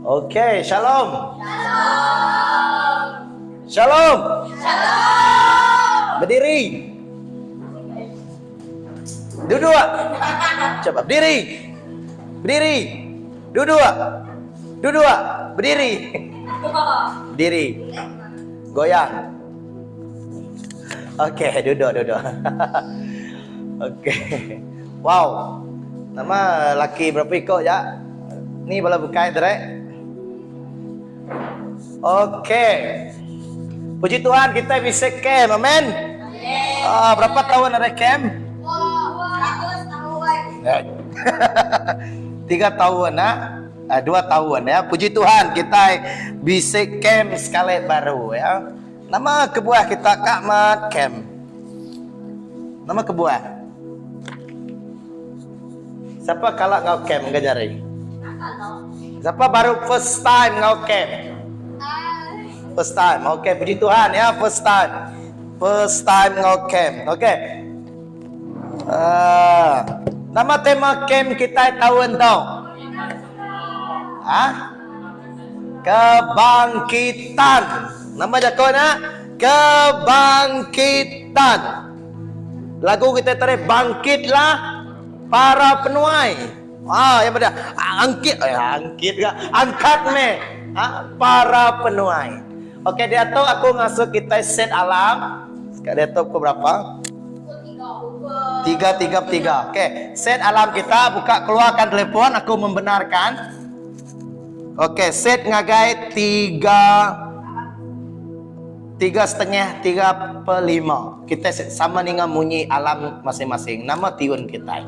Oke, shalom. Shalom. Berdiri. Duduk. Coba berdiri. Berdiri. Duduk. Duduk. Berdiri. Berdiri. Goyang. Oke, duduk. Oke. Wow. Nama laki berapa ikut ya? Ni boleh buka direct. Oke. Puji Tuhan kita bisa camp, amin. Berapa tahun ada camp? 100 tahun. 3 tahun, 2 tahun ya. Puji Tuhan kita bisa camp sekali baru ya. Nama kebuah kita Kak Mat Camp. Nama kebuah. Siapa kalau ngau camp ngajari? Siapa baru first time ngau camp? First time, oke, puji Tuhan ya, first time ngau camp, oke. Nama tema camp kita tahun tau? Kebangkitan. Nama jakon kebangkitan. Lagu kita tarik bangkitlah para penuai. Yang benar. Angkat para penuai. Oke, di atas aku ngasuh kita set alam. Sekarang di atas aku berapa? 333. Oke, set alam kita buka keluarkan telepon, aku membenarkan. Oke, set ngagai 3,5. Kita sama dengan bunyi alam masing-masing. Nama tiun kita.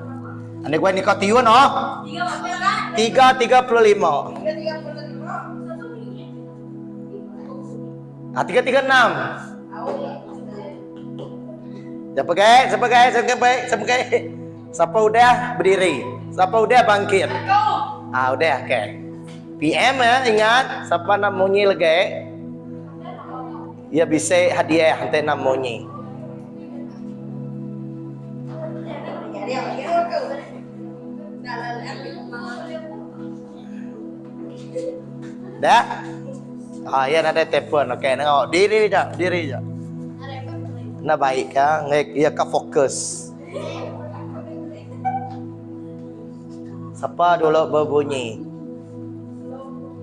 Anda gua ni kau tiun 335. 336. Siapa udah berdiri? Siapa udah bangkit? Udah, oke. PM ya, ingat. Siapa nak bunyi lagi? Ya bisa hadiah hantar nak bunyi. Dah? Ya ada telefon. Okey, tengok. Diri je. Nah baik ya, ia ka fokus. Siapa dulu berbunyi?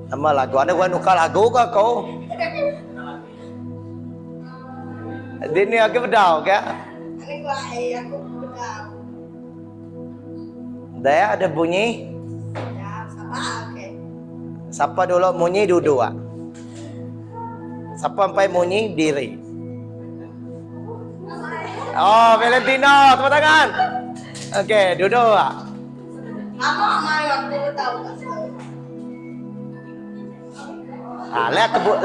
Nama lagu. Ada gua nukar lagu ke kau? Dini aku bedau ke? Aku bedau. Dah ada bunyi? Ya, sama okey. Siapa dulu bunyi duduk? Siapa sampai bunyi diri? Valentino, tepuk tangan. Okey, duduk. Aku mai aku tahu.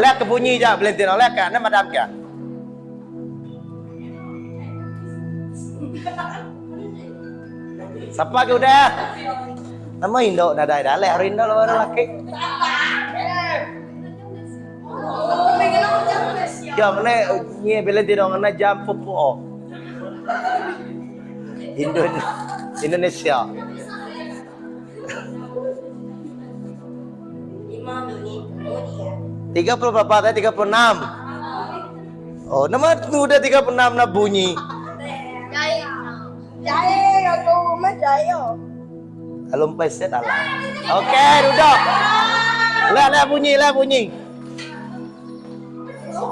Lihat ke bunyi je Valentino, lihat kan madam ke? Siapa ke udah? Nama Indo dah dah leh hari Indo lawan lelaki. Ya mana ni Valentino ngena jam pupu. Indonesia. 30 berapa tadi? 36. Oh, nama udah 36 nak bunyi. Jaya aku mah jaya. Lompat set alam. Okey, duduk. Lihat bunyi.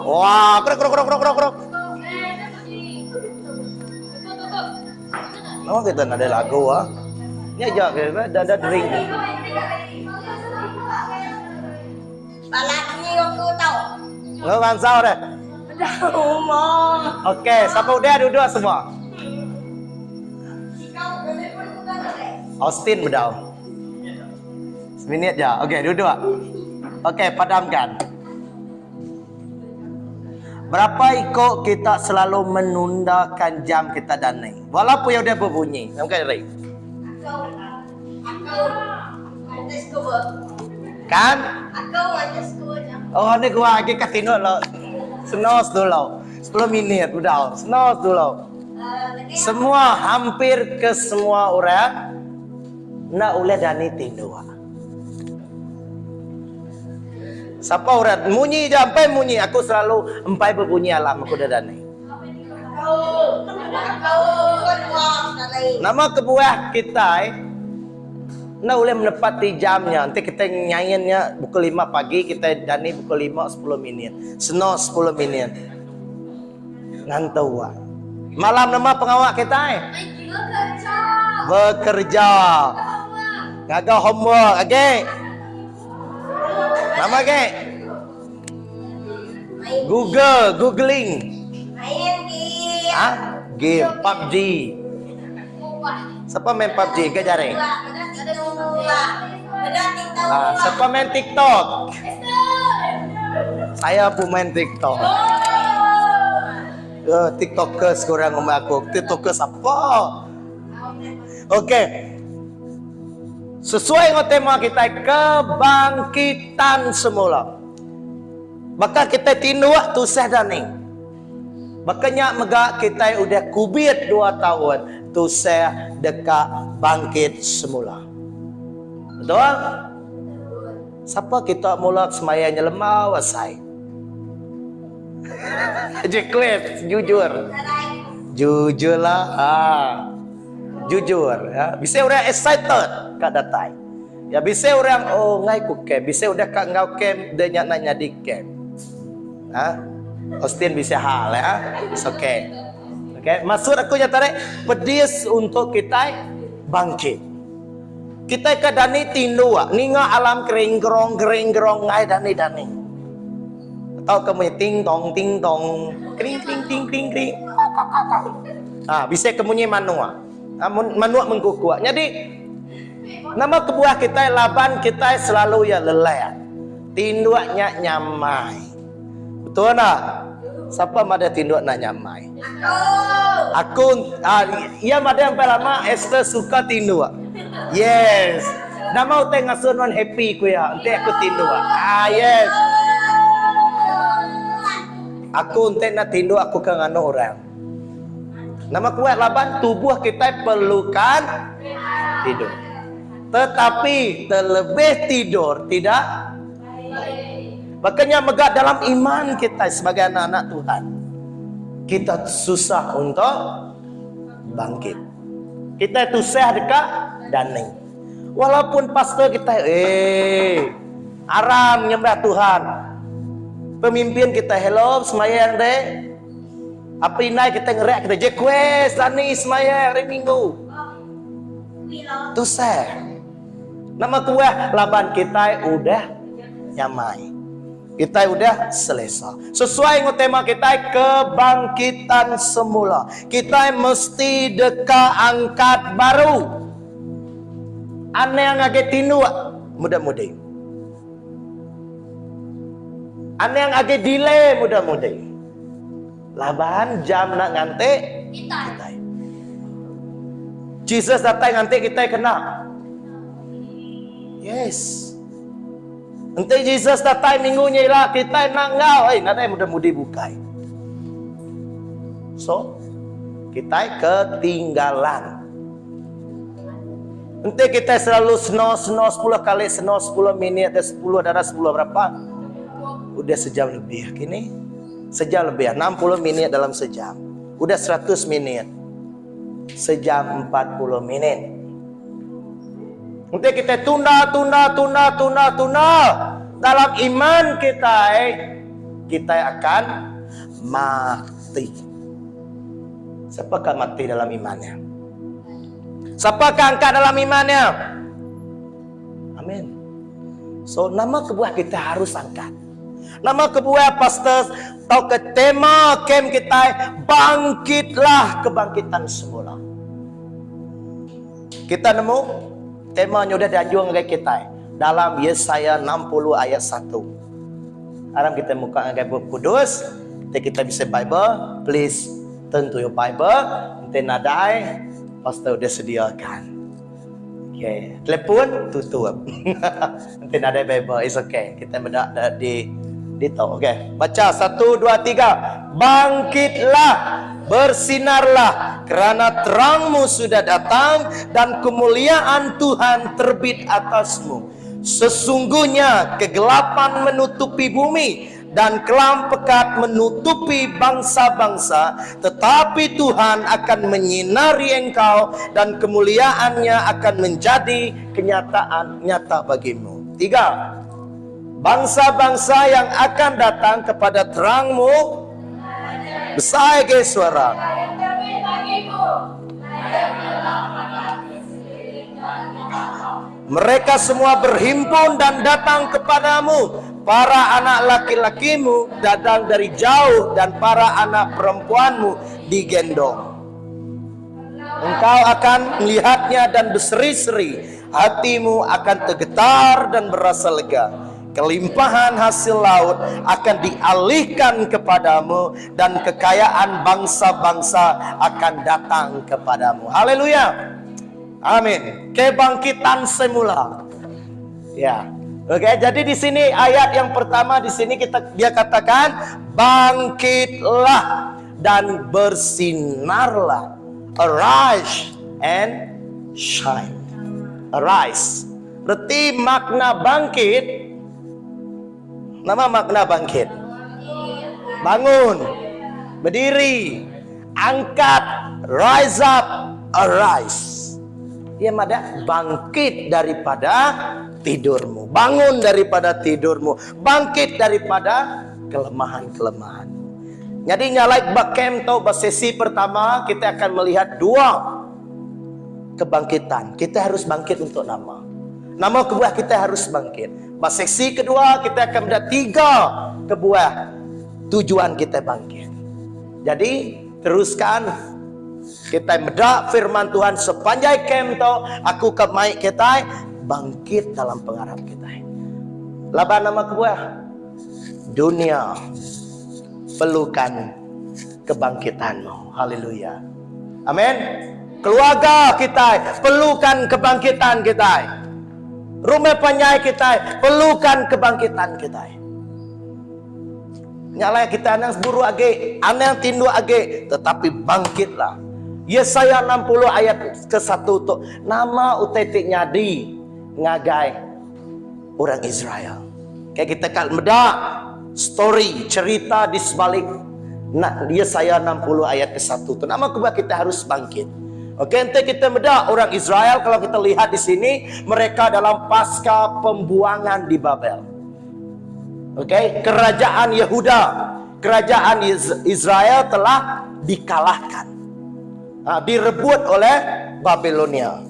Wah, krok. Oh, kita ada lagu Ni aja ada drink. Balaknya aku tahu. Lo bansau dah. Tahu mah. Okey, siapa udah duduk semua? Austin bedau. Seminit je. Okey, duduk. Okey, padamkan. Berapa ikut kita selalu menundakan jam kita danai? Walaupun yang dia berbunyi. Nampak Ray? Aku Kan? Oh, ni gua lagi kasino lo. Snooze dulu. 10 minit udah. Snooze dulu. Semua hampir ke semua orang nak uleh dani tindu. Siapa orang munyi je sampai munyi. Aku selalu empai berbunyi alam aku dah dani. Kau keluar dari. Nama kebuah kita nak boleh menepati jamnya. Nanti kita nyanyinya pukul 5 pagi, kita dani pukul 5 10 minit. Seno 10 minit. Ngantau. Malam nama pengawak kita bekerja. Ngagau homework, okay? Nama ke? Googling. Main game. Ah, game PUBG. Siapa main PUBG ke jari? Siapa main TikTok? Saya pun main TikTok. TikTokers kurang sama aku. TikTokers apa? Okey. Sesuai dengan tema kita, kebangkitan semula. Maka kita tinduk tu sedani. Makanya mega kita udah kubit 2 tahun tu saya dekat bangkit semula. Betul? Siapa kita mula semayanya lemah wasai? Jeklet, jujur. Jujurlah. Jujur ya. Bisa orang excited kat datai. Ya bisa orang ngai ku camp, bisa udah kat ngau camp dia nak di camp. Austin bisa hal ya. It's okay. Okay, maksud aku nyata pedis untuk kita bangkit. Kita ke dani tindu ninga alam kering-gerong ngai dani. Atau kamu ting tong kring kring. Bisa kemunyi manua. Manua mengkukuak. Jadi nama kebuah kita laban kita selalu ya lelah. Tinduaknya nyamai. Betul tak? Siapa ada tinduak nak nyamai? Aku. Ia ada yang lama Esther suka tinduak. Yes. Nama utai ngasun non happy ku ya. Nanti aku tinduak. Yes. Aku utai nak tinduak aku kan anu orang. Nama kuat laban tubuh kita perlukan tidur. Tetapi terlebih tidur tidak. Makanya megah dalam iman kita sebagai anak-anak Tuhan. Kita susah untuk bangkit. Kita susah dekat daning. Walaupun pastor kita aram nyembah Tuhan. Pemimpin kita hello semayang deh. Apa ini kita ngerak kita request lani semaya hari Minggu. Tu saya. Nama kuah laban kita udah nyamai. Kita udah selesai. Sesuai dengan tema kita kebangkitan semula. Kita mesti dekat angkat baru. Ane yang agak tindu mudah-mudah. Ane yang agak delay mudah-mudah. Laban jam nak ngante kita. Jesus datang ngante kita kena. Yes. Nanti Jesus datang minggunya lah kita nak ngau. Nanti mudah-mudah bukai. So kita ketinggalan. Nanti kita selalu seno 10 kali seno 10 minit dan 10 darah 10 berapa? Udah sejam lebih kini. Sejam lebih, 60 menit dalam sejam. Udah 100 menit. Sejam 40 menit. Nanti kita tunda. Dalam iman kita akan mati. Siapakah mati dalam imannya? Siapakah angkat dalam imannya? Amin. So, nama kebuah kita harus angkat. Nama kebuah pastor atau ke tema camp kita bangkitlah kebangkitan semula. Kita nemu temanya udah dianjurkan ke kita dalam Yesaya 60 ayat 1. Sekarang kita buka dengan Bible Kudus. Nanti kita bisa Bible. Please turn to your Bible. Nanti nadai pastor udah sediakan. Okay. Telepon tutup. Nanti nadai Bible. It's okay. Kita mendak di tahu, okay. Baca 1, 2, 3. Bangkitlah, bersinarlah, kerana terangmu sudah datang dan kemuliaan Tuhan terbit atasmu. Sesungguhnya kegelapan menutupi bumi dan kelam pekat menutupi bangsa-bangsa, tetapi Tuhan akan menyinari engkau dan kemuliaannya akan menjadi kenyataan nyata bagimu. 3. Bangsa-bangsa yang akan datang kepada terangmu bersaing suara. Mereka semua berhimpun dan datang kepadamu. Para anak laki-lakimu datang dari jauh dan para anak perempuanmu digendong. Engkau akan melihatnya dan berseri-seri. Hatimu akan tergetar dan berasa lega. Kelimpahan hasil laut akan dialihkan kepadamu dan kekayaan bangsa-bangsa akan datang kepadamu. Haleluya. Amin. Kebangkitan semula. Ya. Oke, jadi di sini ayat yang pertama di sini dia katakan bangkitlah dan bersinarlah. Arise and shine. Arise. Berarti makna bangkit. Nama makna bangkit. Bangun. Berdiri. Angkat. Rise up. Arise. Ia ada bangkit daripada tidurmu, bangun daripada tidurmu, bangkit daripada kelemahan-kelemahan. Jadi nyalai bakem atau sesi pertama kita akan melihat 2 kebangkitan. Kita harus bangkit untuk nama kebuah kita harus bangkit. Sesi kedua kita akan melihat 3 kebuah tujuan kita bangkit. Jadi teruskan. Kita medak firman Tuhan sepanjang kemto aku kemai kita bangkit dalam pengarap kita. Laba nama kebuah dunia perlukan kebangkitanmu. Haleluya. Amin. Keluarga kita perlukan kebangkitan kita. Rumah panjai kita perlukan kebangkitan kita. Nyala kita anang buru age, anang tindu age, tetapi bangkitlah. Yesaya 60 ayat ke-1 tu nama utetik nyadi ngagai orang Israel. Kayak kita kan medak story cerita di sebalik Yesaya 60 ayat ke-1 tu nama kebuah kita harus bangkit. Oke, nanti kita medak orang Israel kalau kita lihat di sini mereka dalam pasca pembuangan di Babel. Oke, kerajaan Yehuda, kerajaan Israel telah dikalahkan. Direbut oleh Babilonia.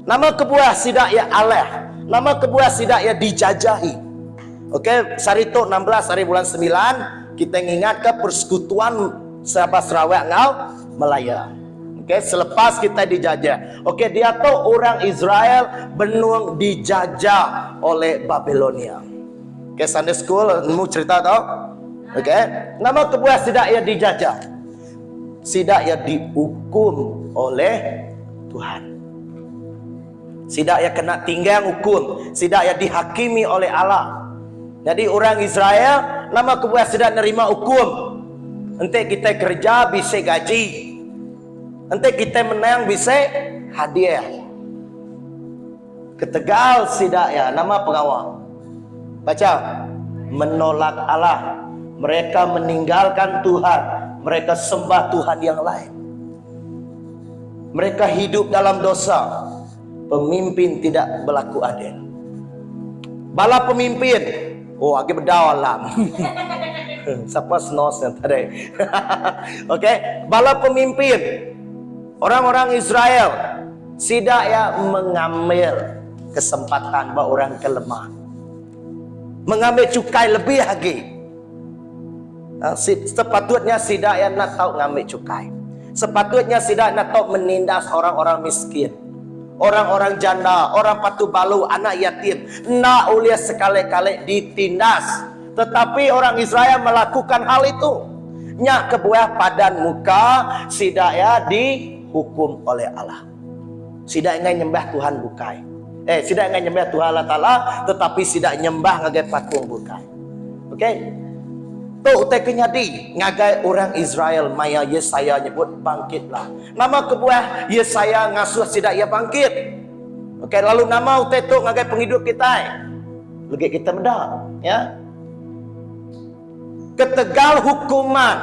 Nama kebuah sidak ya aleh. Nama kebuah sidak ya dijajahi. Oke, Sarito 16 hari bulan 9 kita ingat ke persekutuan Sabah Sarawak ngau Melaya. Oke, selepas kita dijajah. Oke, dia tahu orang Israel benung dijajah oleh Babilonia. Oke, Sunday school mau cerita tahu? Oke, nama kebuah sidak ya dijajah. Sidak ya dihukum oleh Tuhan. Sidak ya kena tinggal hukum. Sidak ya dihakimi oleh Allah. Jadi orang Israel nama kebuah sidak nerima hukum. Nanti kita kerja bisa gaji. Nanti kita menang bisa hadiah. Ketegal sidak ya nama pengawal. Baca. Menolak Allah. Mereka meninggalkan Tuhan. Mereka sembah Tuhan yang lain. Mereka hidup dalam dosa. Pemimpin tidak berlaku adil. Bala pemimpin. Oh, agak berdawalam. Siapa senos yang tadi? Oke, bala pemimpin. Orang-orang Israel. Sidak ya mengambil kesempatan bahwa orang kelemah. Mengambil cukai lebih lagi. Sepatutnya sidak yang nak tahu ngambil cukai. Sepatutnya sidak nak tahu menindas orang-orang miskin, orang-orang janda, orang patu balu, anak yatim. Nak uliah sekali-kali ditindas. Tetapi orang Israel melakukan hal itu. Nyak kebuah padan muka sidak ya dihukum oleh Allah. Sidak ingin nyembah Tuhan bukai. Sidak ingin nyembah Tuhan Allah Ta'ala, tetapi sidak nyembah ngagai patung bukai. Oke. Tu utai kenyadi ngagai orang Israel maya Yesaya nyebut bangkitlah. Nama kebuah Yesaya ngasuh sidak ia bangkit. Okey, lalu nama utetuk ngagai penghidup kita. Lagi kita mendak, ya. Ketegal hukuman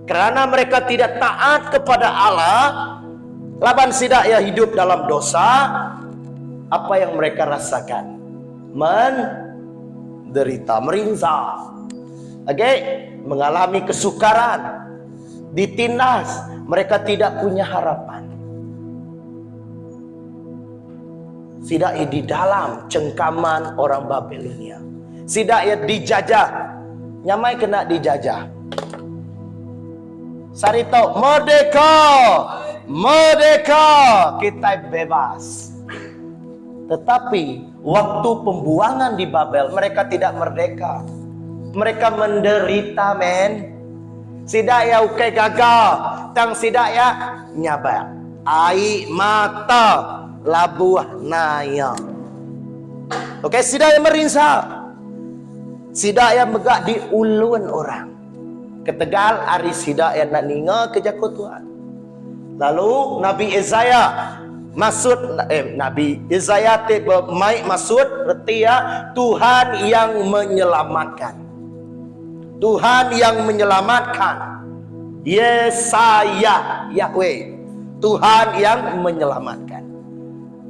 kerana mereka tidak taat kepada Allah, laban sidak ya hidup dalam dosa. Apa yang mereka rasakan? Menderita, merinsa. Okey, mengalami kesukaran, ditindas, mereka tidak punya harapan. Sidak ia di dalam cengkaman orang Babilonia. Sidak ia dijajah. Nyamai kena dijajah. Sarito, merdeka! Merdeka! Kita bebas. Tetapi waktu pembuangan di Babel, mereka tidak merdeka. Mereka menderita, men. Sidak ya ukai gagal. Tang sidak ya nyabak. Air mata labuh naya. Okey, sidak yang merinsa. Sidak yang megak di ulun orang. Ketegal hari sidak yang nak ninga kejaku Tuhan. Lalu Nabi Isaiah maksud Nabi Isaiah te bermaik maksud reti ya Tuhan yang menyelamatkan. Tuhan yang menyelamatkan. Yesaya Yahweh. Tuhan yang menyelamatkan.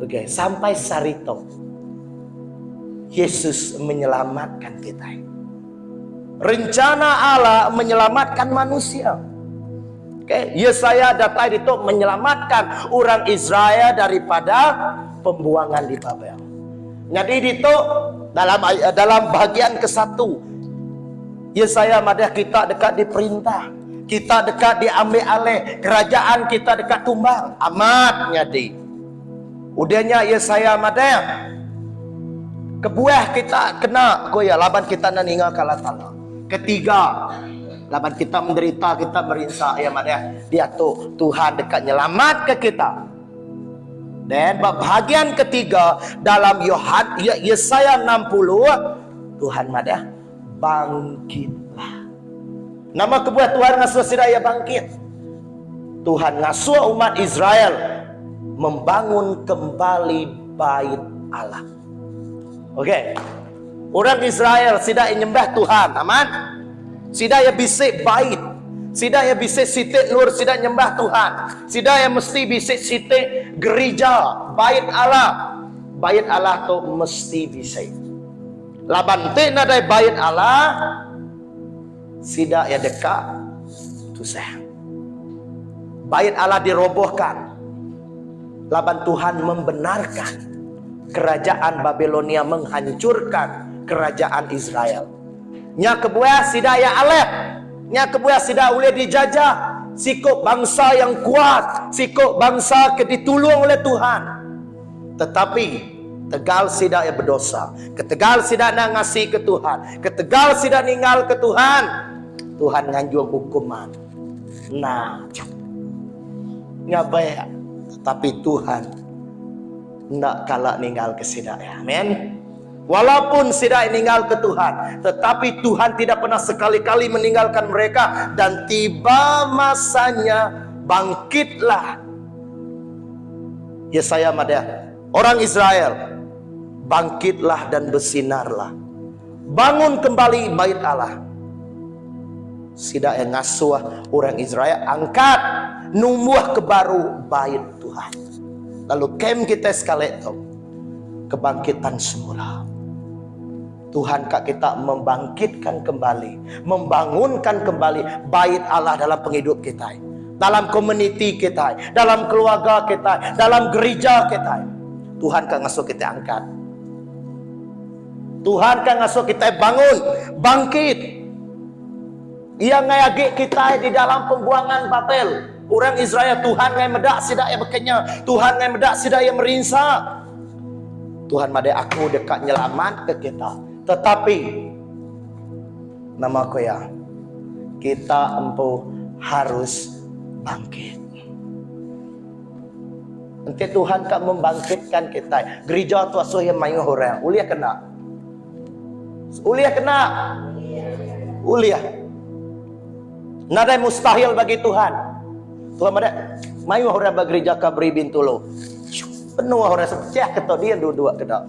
Okey, sampai sarito Yesus menyelamatkan kita. Rencana Allah menyelamatkan manusia. Okey, Yesaya datang itu menyelamatkan orang Israel daripada pembuangan di Babel. Jadi itu dalam bagian ke-1 Yesaya madah kita dekat diperintah, kita dekat diambil alih, kerajaan kita dekat tumbang. Amat nyadi. Udahnya Yesaya madah kebuah kita kena koya laban kita nan ingat kala tala. Ketiga, laban kita menderita, kita merinsa ya madah dia tu Tuhan dekat nyelamat ke kita. Dan bahagian ketiga dalam Yesaya 60 Tuhan madah bangkitlah. Nama kebuah Tuhan ngasuh sidaya bangkit. Tuhan ngasuh umat Israel membangun kembali bait Allah. Okey. Orang Israel sidak nyembah Tuhan, aman? Sidak ya bisik bait. Sidak ya bisik sitik nur sidak nyembah Tuhan. Sidak ya mesti bisik sitik gereja, bait Allah. Bait Allah tu mesti bisik. Laban te nadai bait Allah sidak ya dekat tu sah. Bait Allah dirobohkan. Laban Tuhan membenarkan kerajaan Babilonia menghancurkan kerajaan Israel. Nya kebuah sidak ya alef. Nya kebuah sidak boleh dijajah. Sikuk bangsa yang kuat, sikuk bangsa ke ditulung oleh Tuhan. Tetapi tegal sidak ya berdosa, ketegal sidak nak ngasih ke Tuhan, ketegal sidak ninggal ke Tuhan, Tuhan nganjur hukuman. Nah, ngabai, tapi Tuhan nak kalah ninggal ke sidak ya. Amin. Walaupun sidak ninggal ke Tuhan, tetapi Tuhan tidak pernah sekali-kali meninggalkan mereka. Dan tiba masanya bangkitlah Yesaya madah orang Israel, bangkitlah dan bersinarlah, bangun kembali bait Allah. Sidak yang ngasuh orang Israel angkat numbuh ke baru bait Tuhan. Lalu kem kita sekali itu kebangkitan semula. Tuhan kak kita membangkitkan kembali, membangunkan kembali bait Allah dalam penghidup kita, dalam komuniti kita, dalam keluarga kita, dalam gereja kita. Tuhan kak ngasuh kita angkat. Tuhan kak ngasuh kita bangun, bangkit. Ia ngayagi kita di dalam pembuangan Babel. Orang Israel Tuhan ngai medak sidak yang berkenya, Tuhan ngai medak sidak yang merinsa. Tuhan madai aku dekat nyelamat ke kita. Tetapi nama aku ya, kita empu harus bangkit. Nanti Tuhan kan membangkitkan kita. Gereja tu asuh yang main orang. Uliah kena. Uliah kena. Uliah. Nada mustahil bagi Tuhan. Tuhan ada main orang bagi gereja kabri bintulo. Penuh orang sepecah ketok dia dua-dua ketok.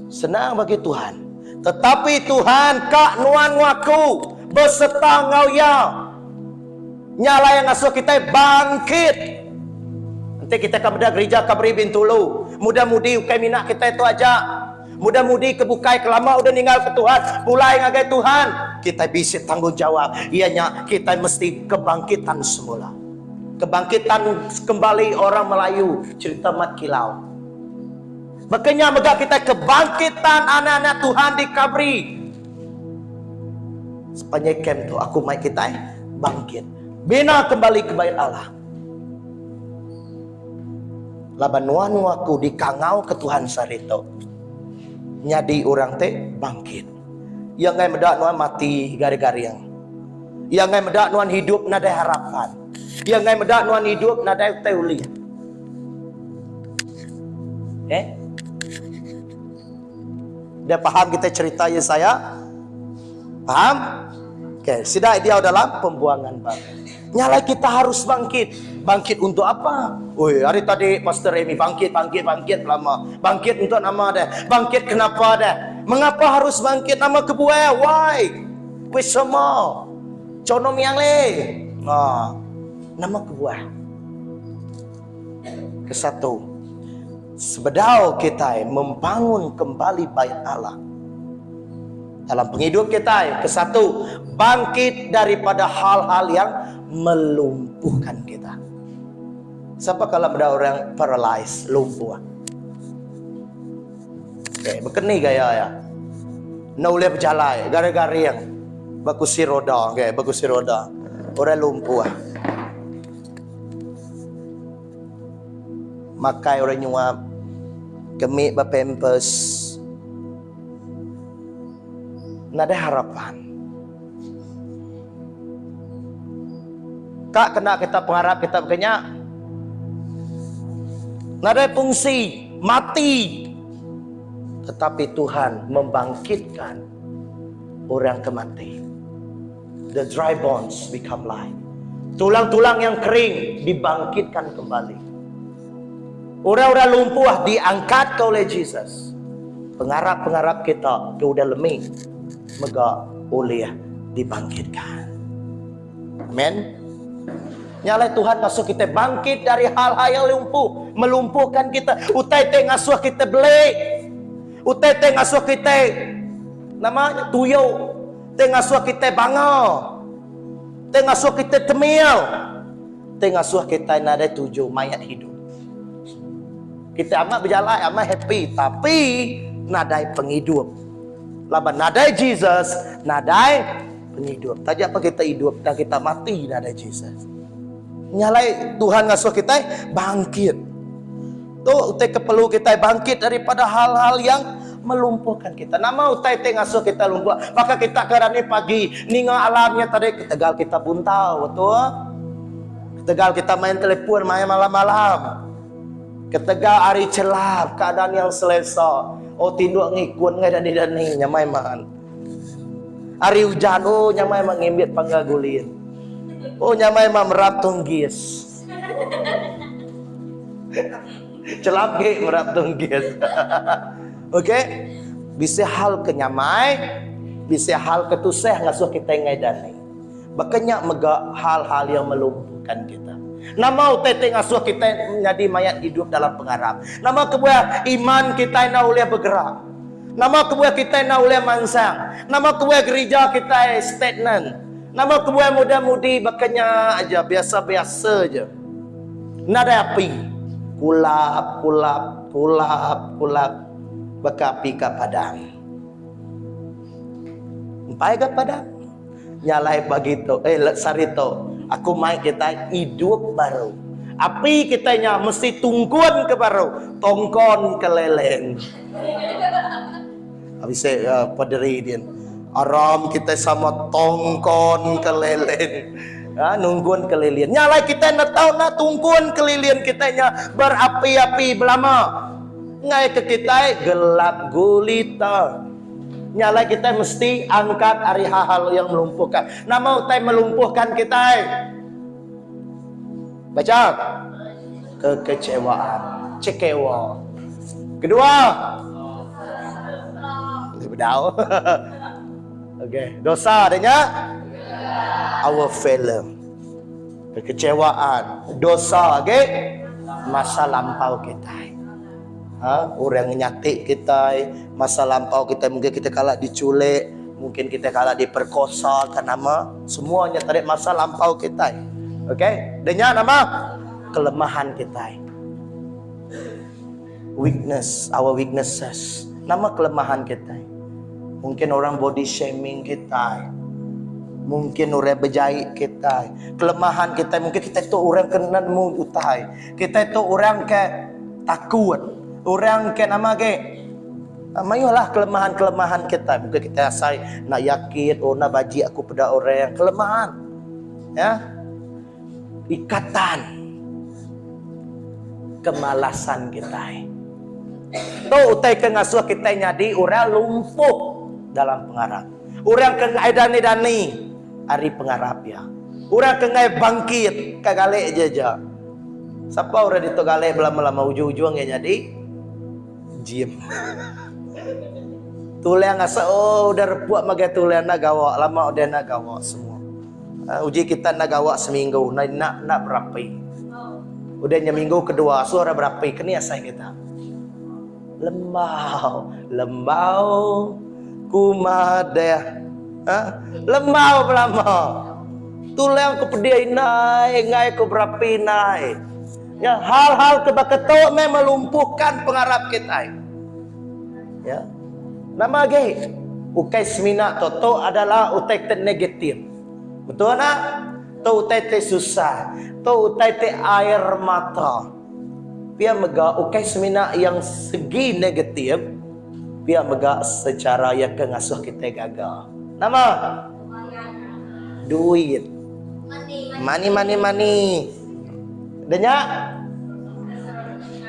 Senang bagi Tuhan. Tetapi Tuhan kak nuan ngaku beserta ngau ya. Nyala yang ngasuh kita bangkit. Nanti kita akan berada gereja kabri bintulu. Mudah-mudi ukai minat kita itu aja. Mudah-mudi kebukai kelama udah ninggal ke Tuhan. Mulai ngagai Tuhan. Kita bisa tanggung jawab. Ianya kita mesti kebangkitan semula. Kebangkitan kembali orang Melayu. Cerita Mat Kilau. Makanya megak kita kebangkitan anak-anak Tuhan di kabri. Sepanjang camp tu aku mai kita bangkit. Bina kembali ke bait Allah. Laban nuan aku dikangau ke Tuhan sarito. Nyadi orang teh bangkit. Yang ngai medak nuan mati gari-gari yang. Yang ngai medak nuan hidup nadai harapan. Yang ngai medak nuan hidup nadai teuli. Dia paham kita cerita Yesaya? Paham? Oke, sidak dia dalam pembuangan batu. Nyala kita harus bangkit. Bangkit untuk apa? Woi, hari tadi Pastor Remy bangkit lama. Bangkit untuk nama dah. Bangkit kenapa dah? Mengapa harus bangkit nama kebuaya? Why? Wisama. Conom yang le. Nah, nama kebuaya. Kesatu. Sebedau kita membangun kembali bait Allah. Dalam penghidup kita, kesatu, bangkit daripada hal-hal yang melumpuhkan kita. Siapa kalau ada orang paralyzed, lumpuh? Okay, berkeni gaya ya. Nak boleh berjalan, gara-gara yang bagus si roda, okay, bagus si roda. Orang lumpuh. Makai orang nyuap, kemik berpampers. Nada harapan. Kak kena kita pengharap kita berkenyak. Nada fungsi mati. Tetapi Tuhan membangkitkan orang kemati. The dry bones become life. Tulang-tulang yang kering dibangkitkan kembali. Orang-orang lumpuh diangkat oleh Jesus. Pengharap-pengharap kita udah lemih. Mega oleh dibangkitkan. Amen. Nyala Tuhan ngasuh kita bangkit dari hal-hal yang lumpuh, melumpuhkan kita. Utai te ngasuh kita belek. Utai te ngasuh kita namanya tuyul. Te ngasuh kita bangau. Te ngasuh kita temil. Te ngasuh kita nada tujuh mayat hidup. Kita amat berjalan, amat happy, tapi nadai penghidup. Laban nadai Jesus, nadai penghidup. Tadi apa kita hidup dan kita mati nadai Jesus. Nyalai Tuhan ngasuh kita bangkit. Tuh utai keperlu kita bangkit daripada hal-hal yang melumpuhkan kita. Nama utai te ngasuh kita lumpuh. Maka kita kerana pagi ninga alamnya tadi ketegal kita buntau, betul? Ketegal kita main telepon main malam-malam. Ketegal hari celap keadaan yang selesa. Oh tinduk ngikut ngai dan ni nyamai man. Hari hujan oh nyamai mengimbit panggagulin. Oh nyamai merap tunggis. Celap ge merap tunggis. Okey. Bisa hal kenyamai, bisa hal ketuseh ngasuh kita ngai dan ni. Bakanya mega hal-hal yang melumpuhkan kita. Nama utai ngasuh kita menjadi mayat hidup dalam pengharap. Nama kebuah iman kita nak boleh bergerak. Nama kebuah kita nak boleh mansang. Nama kebuah gereja kita stagnant. Nama kebuah muda-mudi bakanya aja biasa-biasa aja. Nada api. Kulap. Bakapi ke padang. Empai ke padang. Nyalai begitu. Sarito. Aku mai kita hidup baru. Api kitanya mesti tungkuan ke baru. Tongkon kelelen. Habis saya paderi dia. Aram kita sama tongkon kelelen. Nungguan kelilin. Nyalai kita nak tahu nak tungkuan kelilin kitanya berapi-api belama. Ngai ke kita gelap gulita. Nyala kita mesti angkat hari hal-hal yang melumpuhkan. Nama utai melumpuhkan kita. Baca. kekecewaan, cekewa. Kedua, bedau. Okey, dosa adanya our failure. Kekecewaan, dosa, okey? Masa lampau kita. Orang nyatik kita, masa lampau kita mungkin kita kalah diculik, mungkin kita kalah diperkosa kan nama, semuanya tadi masa lampau kita. Okey? Dengan nama kelemahan kita. Weakness, our weaknesses. Nama kelemahan kita. Mungkin orang body shaming kita. Mungkin orang berjahit kita. Kelemahan kita, mungkin kita itu orang kena utai. Kita itu orang ke takut. Orang ke nama ke mayolah kelemahan-kelemahan kita. Mungkin kita asal nak yakin, oh nak baji aku pada orang yang kelemahan. Ya. Ikatan kemalasan kita. Tu utai ke ngasuh kita nyadi orang lumpuh dalam pengarap. Orang ke dani hari pengarap ya. Orang ke bangkit kagale aja. Siapa orang itu gale lama-lama ujung-ujung ya jadi jim. Tulian ngasa udah repuak magai tulian nak gawak lama udah nak gawak semua. Uji kita nak gawak seminggu nak berapi. Udahnya minggu kedua suara berapi kini asal kita. Lembau kumadeh. Lembau lama. Tulian ku pediai naik, ngai ku berapi naik. Ya, hal-hal kebaketok memang melumpuhkan pengarap kita. Ya. Nama ge ukai semina toto adalah utai te negatif. Betul nak? To utai te susah, to utai te air mata. Pia mega ukai semina yang segi negatif, pia mega secara yang kengasuh kita gagal. Nama duit. Money. Denya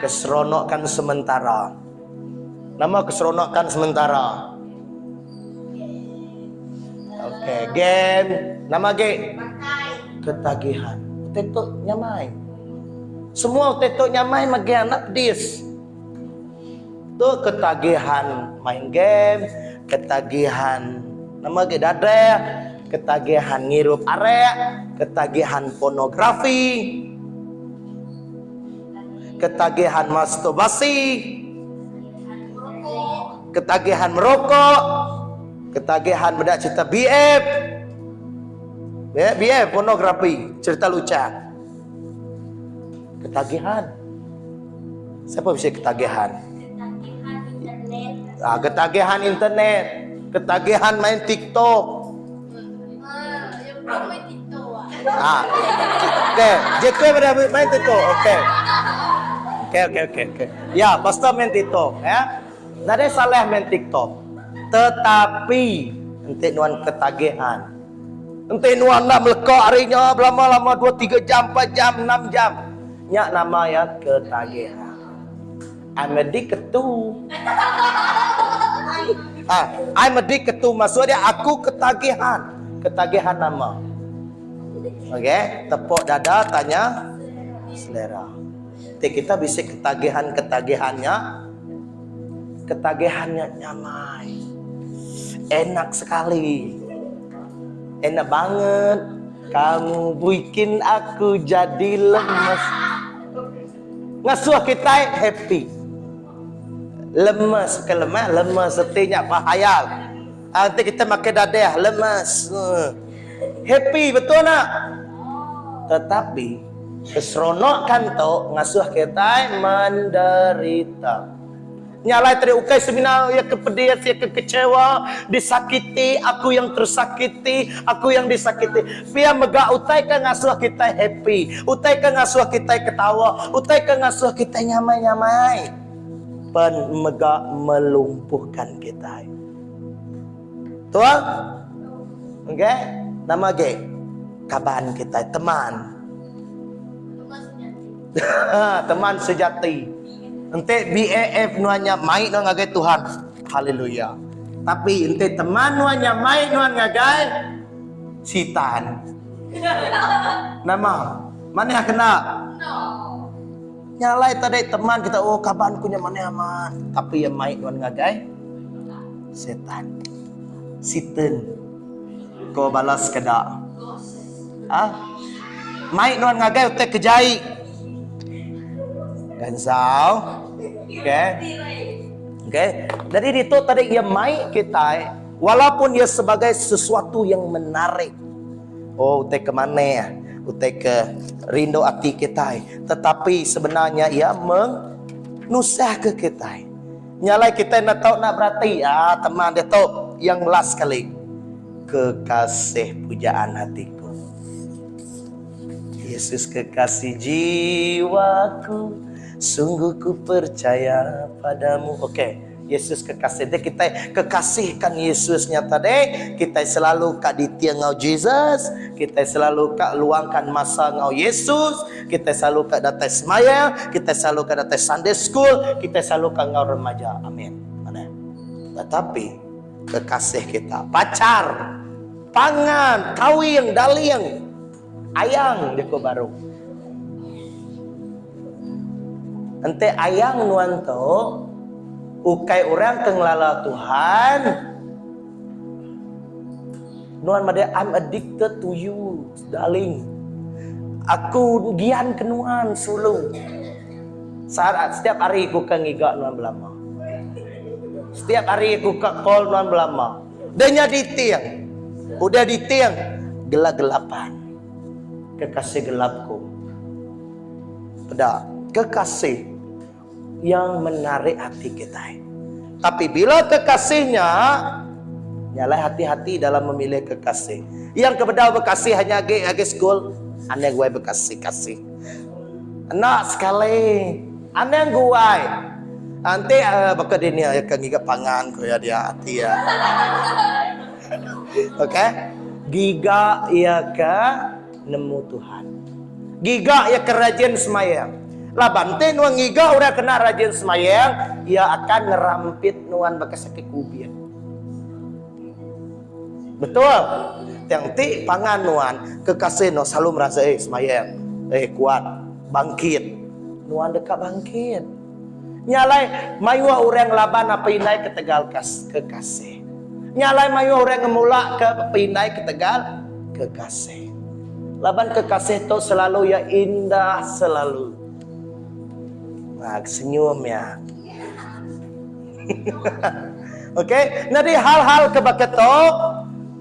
keseronokan sementara. Nama keseronokan sementara. Okey, game. Nama game. Ketagihan. Tetok nyamai. Semua tetok nyamai magi anak dis. Tu ketagihan main game, ketagihan nama ge dadeh, ketagihan ngirup arek, ketagihan pornografi, ketagihan masturbasi, ketagihan merokok, ketagihan bedak cerita BF, ya BF pornografi, cerita lucah, ketagihan. Siapa bisa ketagihan? Ketagihan internet, ketagihan main TikTok. Okey, JK pada main TikTok. Okey. Ya, pasti main TikTok ya. Nada salah main TikTok. Tetapi ente nuan ketagihan. Ente nuan nak melekak harinya lama-lama 2 3 jam, 4 jam, 6 jam. Nyak nama ya ketagihan. I'm addicted to. I'm addicted to maksudnya aku ketagihan. Ketagihan nama. Okey, tepuk dada tanya selera. Kita bisa ketagihannya nyamai. Enak sekali. Enak banget. Kamu bikin aku jadi lemes. Ngasuh kita happy. Lemes, lemes setinya bahayal. Nanti kita makan dadah lemes. Happy betul nak? Tetapi keseronokan tu ngasuh kita menderita. Nyalai tadi ukai semina ya kepedihan, ya kekecewa, disakiti, aku yang tersakiti, aku yang disakiti. Pia mega utai ka ngasuh kita happy, utai ka ngasuh kita ketawa, utai ka ngasuh kita nyamai-nyamai. Pen mega melumpuhkan kita. Tua? Okey? Nama ge kaban kita, teman. Teman sejati. Ente BAF nuanya mai no ngagai Tuhan. Haleluya. Tapi ente teman nuanya mai nuan ngagai sitan. Nama mana yang kena? Nyalai tadi teman kita, oh kaban kunya mana aman. Tapi yang main nuan ngagai setan. Siten. Kau balas kedak. Main nuan ngagai utek kejai. Gansau. Oke. Jadi itu tadi ia main kita, walaupun dia sebagai sesuatu yang menarik. Oh, utek kemana ya? Utek ke rindu hati kita. Tetapi sebenarnya ia menusah ke kita. Nyalai kita nak tahu nak berarti. Teman dia tahu yang last kali. Kekasih pujaan hatiku. Yesus kekasih jiwaku, sungguh ku percaya padamu. Oke, Yesus kekasih. Jadi kita kekasihkan Yesusnya tadi. Kita selalu kak di tiang ngau Jesus. Kita selalu kak luangkan masa ngau Yesus. Kita selalu kak datang semaya. Kita selalu kak datang Sunday school. Kita selalu kak ngau remaja. Amin. Mana? Tetapi kekasih kita, pacar, pangan, kawin, daling, ayang dia baru. Ente ayang nuan to, ukai orang kenglala Tuhan. Nuan made, I'm addicted to you, darling. Aku gian kenuan sulung. Saat setiap hari aku kengiga nuan belama. Setiap hari aku ke call nuan belama. Denya di tiang. Udah di tiang gelap-gelapan. Kekasih gelapku. Pada kekasih yang menarik hati kita. Tapi bila kekasihnya, nyalai hati-hati dalam memilih kekasih. Yang kebedah bekasih hanya age school, aneh gue bekasih-kasih. Enak sekali, aneh gue. Nanti bakal dia akan giga pangan ko ya dia hati ya. Oke, giga ia ke nemu Tuhan. Giga ia kerajin semayang. Lah bante nuan giga udah kena rajin semayang, ia akan ngerampit nuan bekas sakit kubir. Betul. Yang ti pangan nuan kekasih no selalu merasa semayang, kuat, bangkit. Nuan dekat bangkit. Nyalai mayua orang laban apa indai ke Tegal kekasih. Nyalai mayua orang ngemula ke pindai ke Tegal kekasih. Laban kekasih itu selalu ya indah selalu. Nah, senyum ya. Oke, jadi hal-hal kebaketo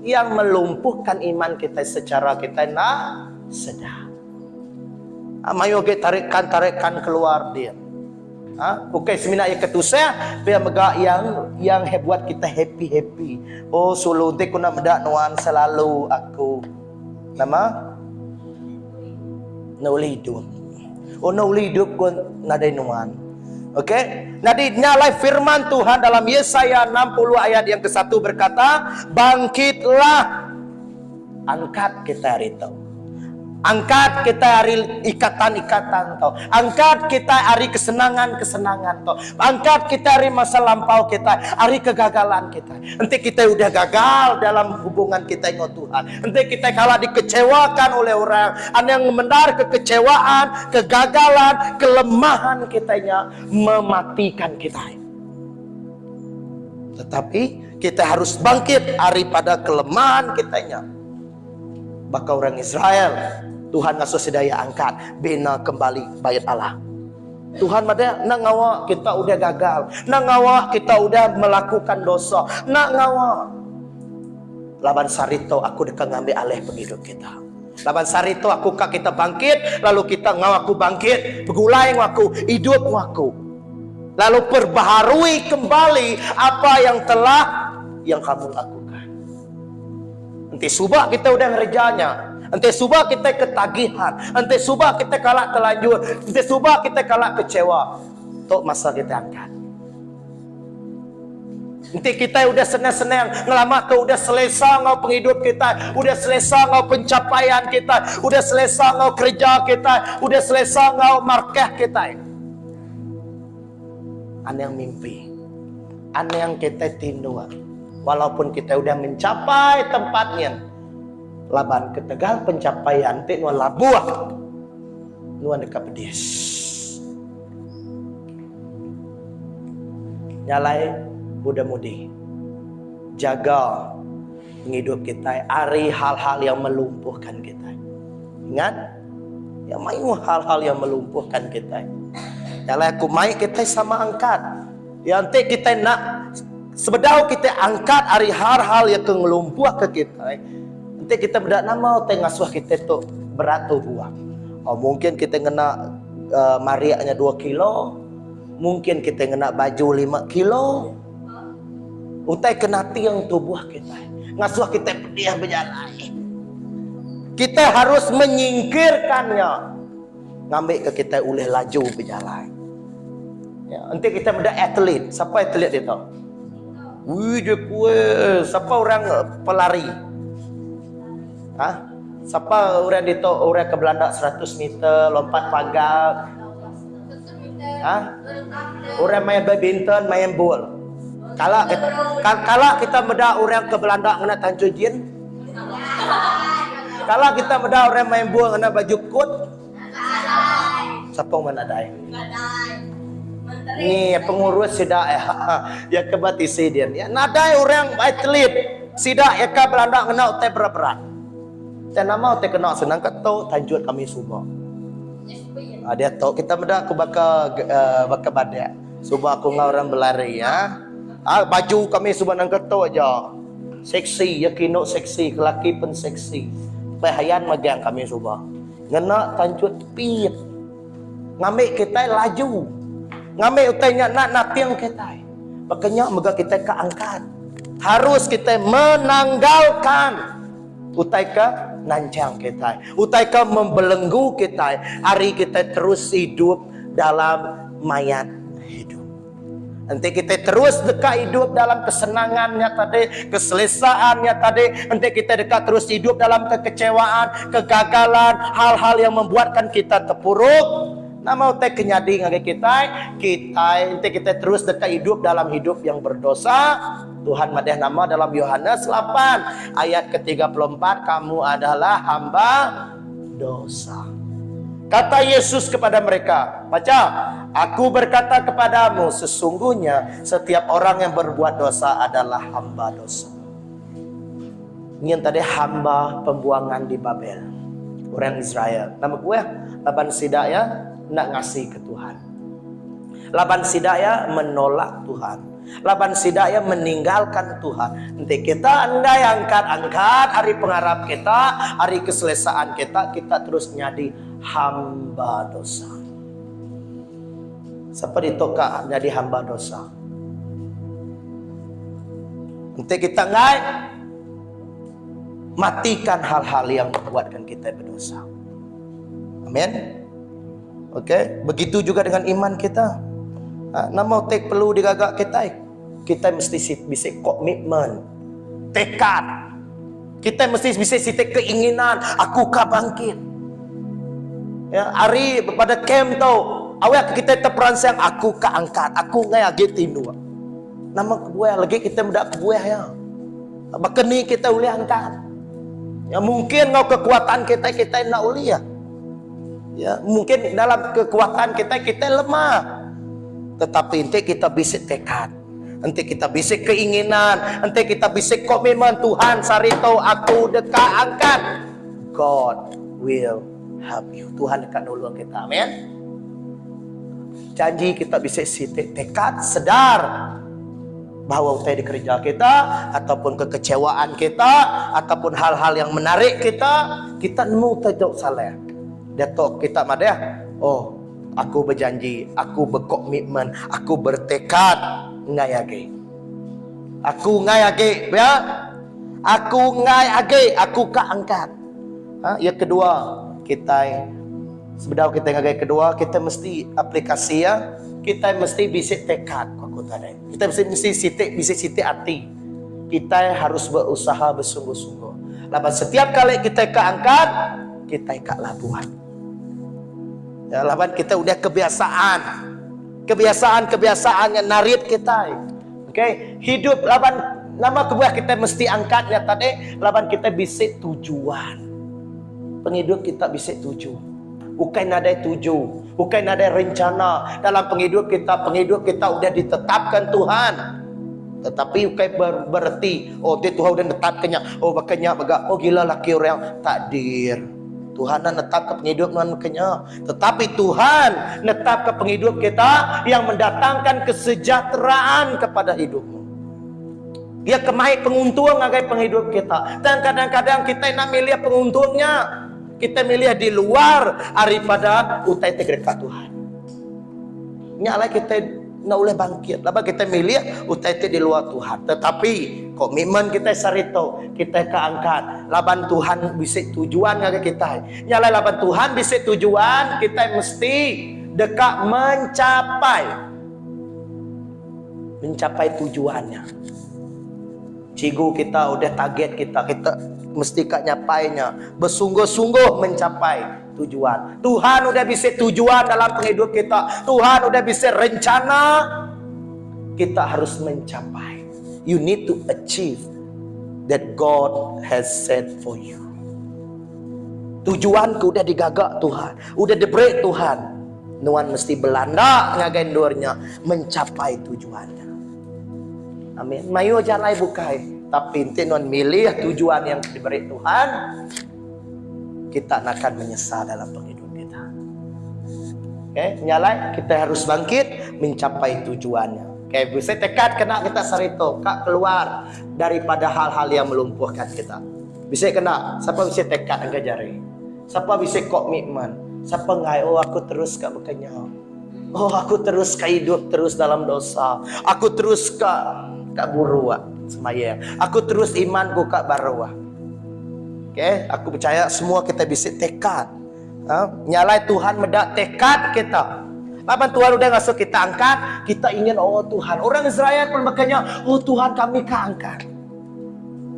yang melumpuhkan iman kita secara kita nak sedar. Mayo kita tarikan keluar dia. Oke, semina yang ketusah, biar mega yang buat kita happy. Oh, sulu te kuna medak nuan selalu aku. Nama? Nauli hidup. Oh, nauli hidup kun nadai nuan. Oke, nadi nyalai firman Tuhan dalam Yesaya 60 ayat yang ke-1 berkata, bangkitlah, angkat kita hari itu. Angkat kita hari ikatan-ikatan tau. Angkat kita hari kesenangan-kesenangan tau. Angkat kita hari masa lampau kita, hari kegagalan kita. Nanti kita udah gagal dalam hubungan kita dengan Tuhan. Nanti kita kalah dikecewakan oleh orang. Ada yang mendengar kekecewaan, kegagalan, kelemahan kitanya mematikan kita. Tetapi kita harus bangkit daripada kelemahan kitanya. Baka orang Israel, Tuhan ngasuh sedaya angkat, bina kembali bait Allah. Tuhan mada nak ngawa kita udah gagal, nak ngawa kita udah melakukan dosa, nak ngawa. Laban sarito aku dekat ngambil alih penghidup kita. Laban sarito aku kak kita bangkit, lalu kita ngawaku bangkit, begulai ngaku, hidup ngaku. Lalu perbaharui kembali apa yang telah kamu lakukan. Nanti subah kita udah ngerjanya. Nanti subah kita ketagihan. Nanti subah kita kalah terlanjur. Nanti subah kita kalah kecewa. Tok masa kita angkat. Nanti kita udah senang-senang. Ngelama ke udah selesai ngau penghidup kita. Udah selesai ngau pencapaian kita. Udah selesai ngau kerja kita. Udah selesai ngau markah kita. Ane yang mimpi. Ane yang kita tindu. Walaupun kita udah mencapai tempatnya, laban ke Tegal pencapaian te nuan labuah, nuan dekat pedis. Nyalai muda-mudi. Jaga hidup kita. Ari hal-hal yang melumpuhkan kita. Ingat? Yang main hal-hal yang melumpuhkan kita. Nyalai aku main kita sama angkat. Yang nanti kita nak sebedau kita angkat ari hal-hal yang ngelumpuh ke kita. Nanti kita berdak nama ngasuh kita tu berat tu buah. Mungkin kita kena mariaknya 2 kilo. Mungkin kita kena baju 5 kilo. Utai kena tiang tubuh kita. Ngasuh kita pedih berjalan. Kita harus menyingkirkannya. Ngambil ke kita oleh laju berjalan. Ya, nanti kita benda atlet. Siapa atlet itu? Wih, dia kuat. Siapa orang pelari? Siapa orang itu? Orang ke Belanda 100 meter, lompat pagar. Orang main badminton, main bola. Kalau kita beda orang ke Belanda kena Tanjung Jin. Kalau kita beda orang main bola kena baju kot. Siapa mana dai? Ni pengurus sidak ya ke batisiden ya. Nadai orang atlet sidak ya ke Belanda kena utai berat-berat. Dan nama utai kena senang keto tanjut kami semua. Dia tahu kita beda aku baka badak. Subuh aku ngau orang berlari ya. Baju kami semua nang keto aja. Seksi ya kino seksi, lelaki pun seksi. Pahayan magang kami semua. Ngena tanjut pit. Ngambil kita laju. Ngambil utainya nak tiang kita. Makanya moga kita keangkat. Harus kita menanggalkan utai ke nancang kita. Utai ke membelenggu kita. Hari kita terus hidup dalam mayat hidup. Nanti kita terus dekat hidup dalam kesenangannya tadi, keselesaannya tadi. Nanti kita dekat terus hidup dalam kekecewaan, kegagalan, hal-hal yang membuatkan kita terpuruk. Nama utai kenyadi ngage kita nanti kita terus dekat hidup dalam hidup yang berdosa. Tuhan madeh nama dalam Yohanes 8 ayat ke-34, kamu adalah hamba dosa. Kata Yesus kepada mereka, baca, aku berkata kepadamu, sesungguhnya setiap orang yang berbuat dosa adalah hamba dosa. Ini yang tadi hamba pembuangan di Babel, orang Israel. Nama gue Laban Sidaya nak ngasih ke Tuhan. Laban Sidaya menolak Tuhan. Laban Sidaya meninggalkan Tuhan. Nanti kita andai angkat hari pengharap kita, hari keselesaan kita terus nyadi hamba dosa. Seperti toka jadi hamba dosa. Nanti kita ngai matikan hal-hal yang membuatkan kita berdosa. Amin. Oke, begitu juga dengan iman kita. Nama tek perlu digagak kita mesti bisa komitmen, tekad. Kita mesti bisa sitek keinginan, aku ka bangkit. Ya, hari pada camp tu, awak kita terperansang aku ka angkat, aku ngai age tindu. Nama kebuah lagi kita mendak kebuah ya. Bakeni kita boleh angkat. Ya mungkin ngau kekuatan kita nak uli ya. Ya, mungkin dalam kekuatan kita lemah. Tetapi nanti kita bisa tekad. Nanti kita bisa keinginan. Nanti kita bisa komitmen. Tuhan sarito aku dekat angkat. God will help you. Tuhan akan nolong kita. Amin. Janji kita bisa tekad sedar bahwa utai di kerja kita ataupun kekecewaan kita ataupun hal-hal yang menarik kita nemu tidak salah. Datuk kita madeh, oh aku berjanji, aku berkomitmen, aku bertekad ngayage. Aku ngayage, ya. Aku ngayage, aku keangkat. Yang kedua, kita sebedau kita ngayage kedua, kita mesti aplikasi ya. Kita mesti bisa tekad aku tadi. Kita mesti sitik hati. Kita harus berusaha bersungguh-sungguh. Laban setiap kali kita keangkat, kita ikat labuhan. Ya, laban kita udah kebiasaan yang narit kita. Okay? Hidup laban nama kebuah kita mesti angkatnya tadi. Laban kita bisa tujuan. Penghidup kita bisa tuju. Bukan ada tuju. Bukan ada rencana dalam penghidup kita udah ditetapkan Tuhan. Tetapi bukan berarti dia Tuhan udah netapkannya. Makanya oh gila laki orang takdir. Tuhan nak netap ke penghidup makanya. Tetapi Tuhan netap ke penghidup kita yang mendatangkan kesejahteraan kepada hidupmu. Dia kemai penguntung agai penghidup kita. Dan kadang-kadang kita nak milih penguntungnya. Kita milih di luar daripada utai dekat Tuhan. Nyala kita nak boleh bangkit. Laba kita milih utai di luar Tuhan. Tetapi komitmen kita sarito, kita keangkat. Laban Tuhan bisa tujuan ngagai kita. Nyala laban Tuhan bisa tujuan, kita mesti dekat mencapai tujuannya. Cigu kita udah target kita mesti kak nyapainya, bersungguh-sungguh mencapai tujuan. Tuhan udah bisa tujuan dalam penghidup kita. Tuhan udah bisa rencana, kita harus mencapai. You need to achieve that God has set for you. Tujuanku udah digagak Tuhan, udah diberi Tuhan. Nuan mesti belanda ngagendurnya mencapai tujuannya. Amin. Mayu jalan bukai, tapi ente non milih tujuan yang diberi Tuhan, kita akan menyesal dalam penghidupan kita. Oke, nyalai kita harus bangkit mencapai tujuannya. Oke, bisa tekad kena kita sarito, kak keluar daripada hal-hal yang melumpuhkan kita. Bisa kena, siapa bisa tekad angka jari, siapa bisa komitmen, siapa ngai aku terus kak bekanya. Aku terus hidup terus dalam dosa. Aku terus kak burua semayang. Aku terus imanku kak barua. Oke, aku percaya semua kita bisa tekad. Nyalai Tuhan medak tekad kita. Lapan Tuhan udah ngasih kita angkat, kita ingin Tuhan. Orang Israel pun makanya Tuhan kami keangkat.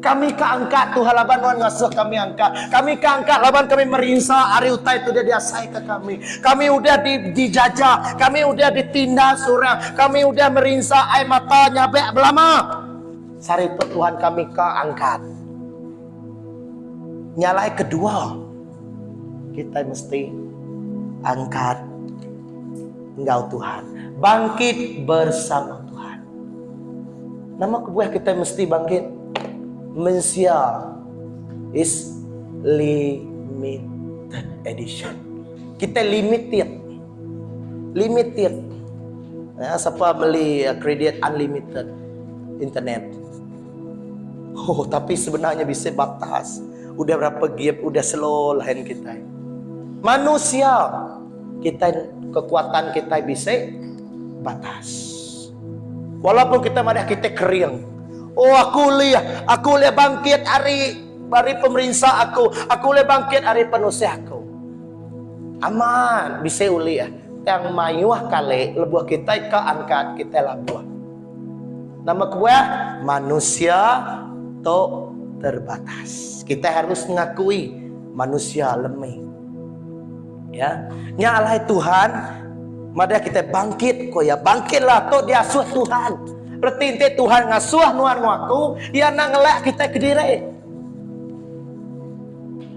Kami keangkat Tuhan laban Tuhan ngasuh kami angkat. Kami keangkat laban kami merinsa hari utai itu dia diasai ke kami. Kami udah dijajah, kami udah ditindas orang, kami udah merinsa air mata nyabek belama. Sari itu Tuhan kami keangkat. Nyalai kedua, kita mesti angkat Engkau Tuhan, bangkit bersama Tuhan. Nama kebuah kita mesti bangkit. Mensia is limited edition. Kita limited. Siapa beli kredit unlimited internet? Tapi sebenarnya bisa batas. Udah berapa gig, udah slow lain kita. Manusia, kekuatan kita bisa batas. Walaupun kita madah kita kering. Aku lihat bangkit hari pemerintah aku lihat bangkit hari penusia aku. Aman, bisa uli ya. Yang mayuah kali lebuah kita keangkat kita labuah. Nama kebuah manusia to terbatas. Kita harus mengakui manusia lemah. Ya, nyalai Tuhan, mada kita bangkit bangkitlah to diasuh Tuhan. Berarti Tuhan ngasuh nuan aku, ia nak ngelak kita ke diri.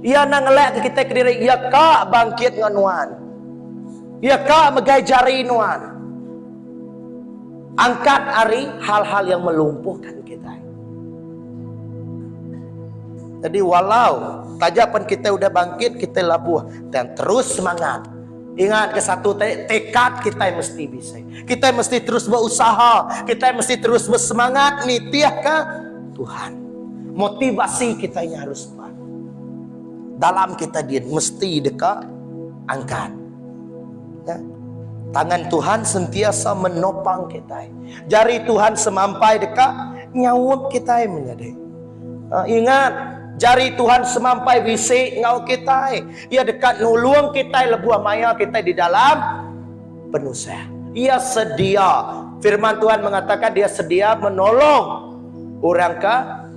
Ia nak ngelak kita ke diri, ia kak bangkit nuan. Ia kak megai jari nuan. Angkat hari hal-hal yang melumpuhkan kita. Jadi walau tajapan kita udah bangkit, kita labuh dan terus semangat. Ingat ke satu tekad kita mesti bisa. Kita mesti terus berusaha, kita mesti terus bersemangat nitiah ke Tuhan. Motivasi kita ini harus kuat. Dalam kita dia mesti dekat angkat. Ya. Tangan Tuhan sentiasa menopang kita. Jari Tuhan semampai dekat nyawut kita menjadi. Ingat, jari Tuhan semampai bisik ngau kita. Ia dekat nulung kita lebuah maya kita di dalam penuh. Ia sedia. Firman Tuhan mengatakan dia sedia menolong orang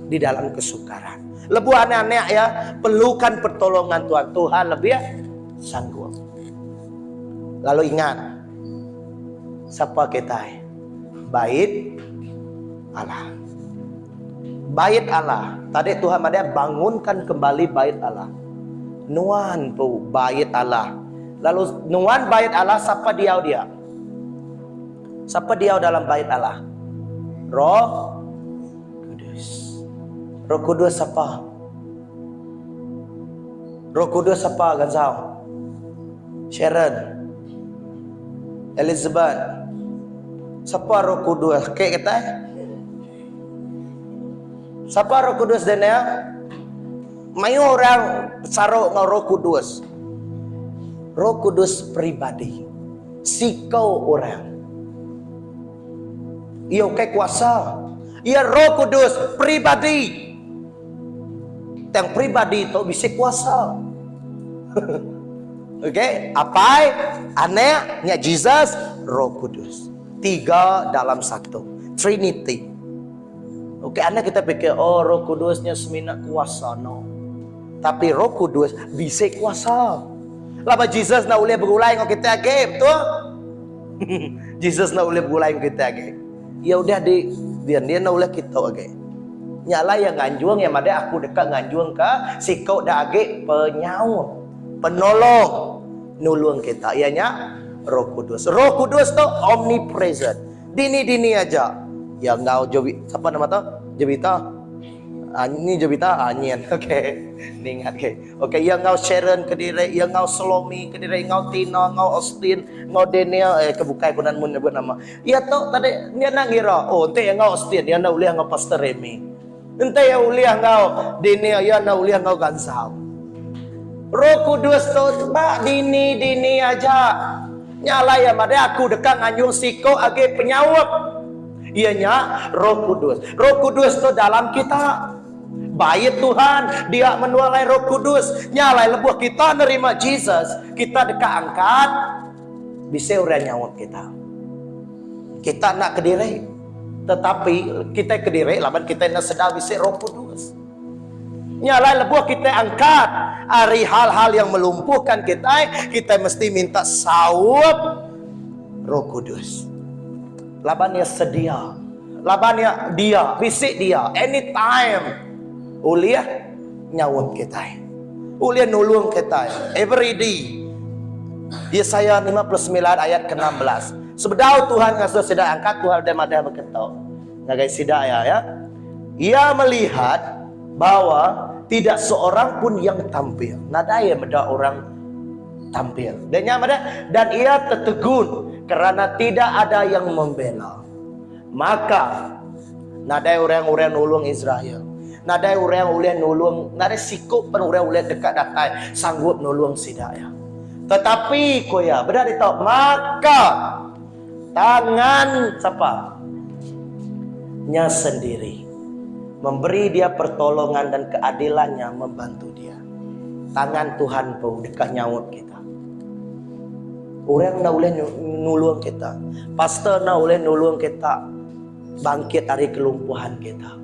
di dalam kesukaran. Lebuah anak-anak ya, perlukan pertolongan Tuhan. Tuhan lebih sanggup. Lalu ingat, siapa kita? Bait Allah. Bait Allah. Tadi Tuhan ada bangunkan kembali bait Allah. Nuan pu bait Allah. Lalu nuan bait Allah, siapa dia? Siapa dia dalam bait Allah? Roh Kudus. Roh Kudus siapa? Roh Kudus siapa, Gansau? Sharon, Elizabeth. Siapa Roh Kudus? Kek kita? Siapa Roh Kudus Daniel? Mayu orang sarok ngau Roh Kudus. Roh Kudus pribadi. Sikau orang. Ia ke kuasa. Ia Roh Kudus pribadi. Yang pribadi itu bisa kuasa. Okey, apa? Anaknya Jesus, Roh Kudus. 3 dalam 1. Trinity. Okey, anak kita pikir, oh Roh Kudusnya semina kuasa. No. Tapi Roh Kudus bisa kuasa. Lama Jesus nak boleh berulai dengan kita lagi, betul? Jesus nak boleh berulai dengan kita lagi. Ya udah dia nak boleh kita lagi. Nyala yang nganjuang yang ada aku dekat nganjuang ke si kau dah age penyaut, penolong, nulung kita. Ianya Roh Kudus. Roh Kudus tu omnipresent. Dini aja. Yang ngau jobi, siapa nama tu? Jebita. Ini Jebita, Anyen. Okey. Ni ingat ke. Okey, yang ngau Sharon Kediri, yang ngau Slomi Kediri, ngau Tina, ngau Austin, ngau Daniel, kebukai kunan mun nyebut nama. Ya tu tadi dia nak ngira, oh ente yang ngau Austin, dia nak uliah ngau Pastor Remy. Ente yang uliah ngau Daniel, ya nak uliah ngau Gansau. Roh Kudus tu bak dini aja. Nyala ya made aku dekat nganyung siko age penyawab. Ianya Roh Kudus. Roh Kudus tu dalam kita. Baik Tuhan, dia menualai Roh Kudus. Nyalai lebuh kita nerima Jesus. Kita dekat angkat. Bisa orang nyawab kita. Kita nak kediri. Tetapi kita kediri, laban kita nak sedar bisa Roh Kudus. Nyalai lebuh kita angkat. Hari hal-hal yang melumpuhkan kita mesti minta sawab Roh Kudus. Labannya sedia. Labannya dia, fisik dia, anytime. Uliah nyawab kita. Uliah nulung kita. Every day. Yesaya 59 ayat ke-16. Sebedau Tuhan ngasuh sedang angkat Tuhan dan madah berketok. Ngagai sidak ya. Ia melihat bahwa tidak seorang pun yang tampil. Nadaya meda orang tampil. Dan ia tertegun kerana tidak ada yang membela. Maka nadai orang-orang nulung Israel. Nadai orang ulih nulung, nadai sikup pun orang ulih dekat datai sanggup nulung sidaya. Tetapi koya, benar itu maka tangan siapa? Nya sendiri memberi dia pertolongan dan keadilannya membantu dia. Tangan Tuhan pun dekat nyawut kita. Orang nak boleh nulung kita. Pastor nak boleh nulung kita bangkit dari kelumpuhan kita.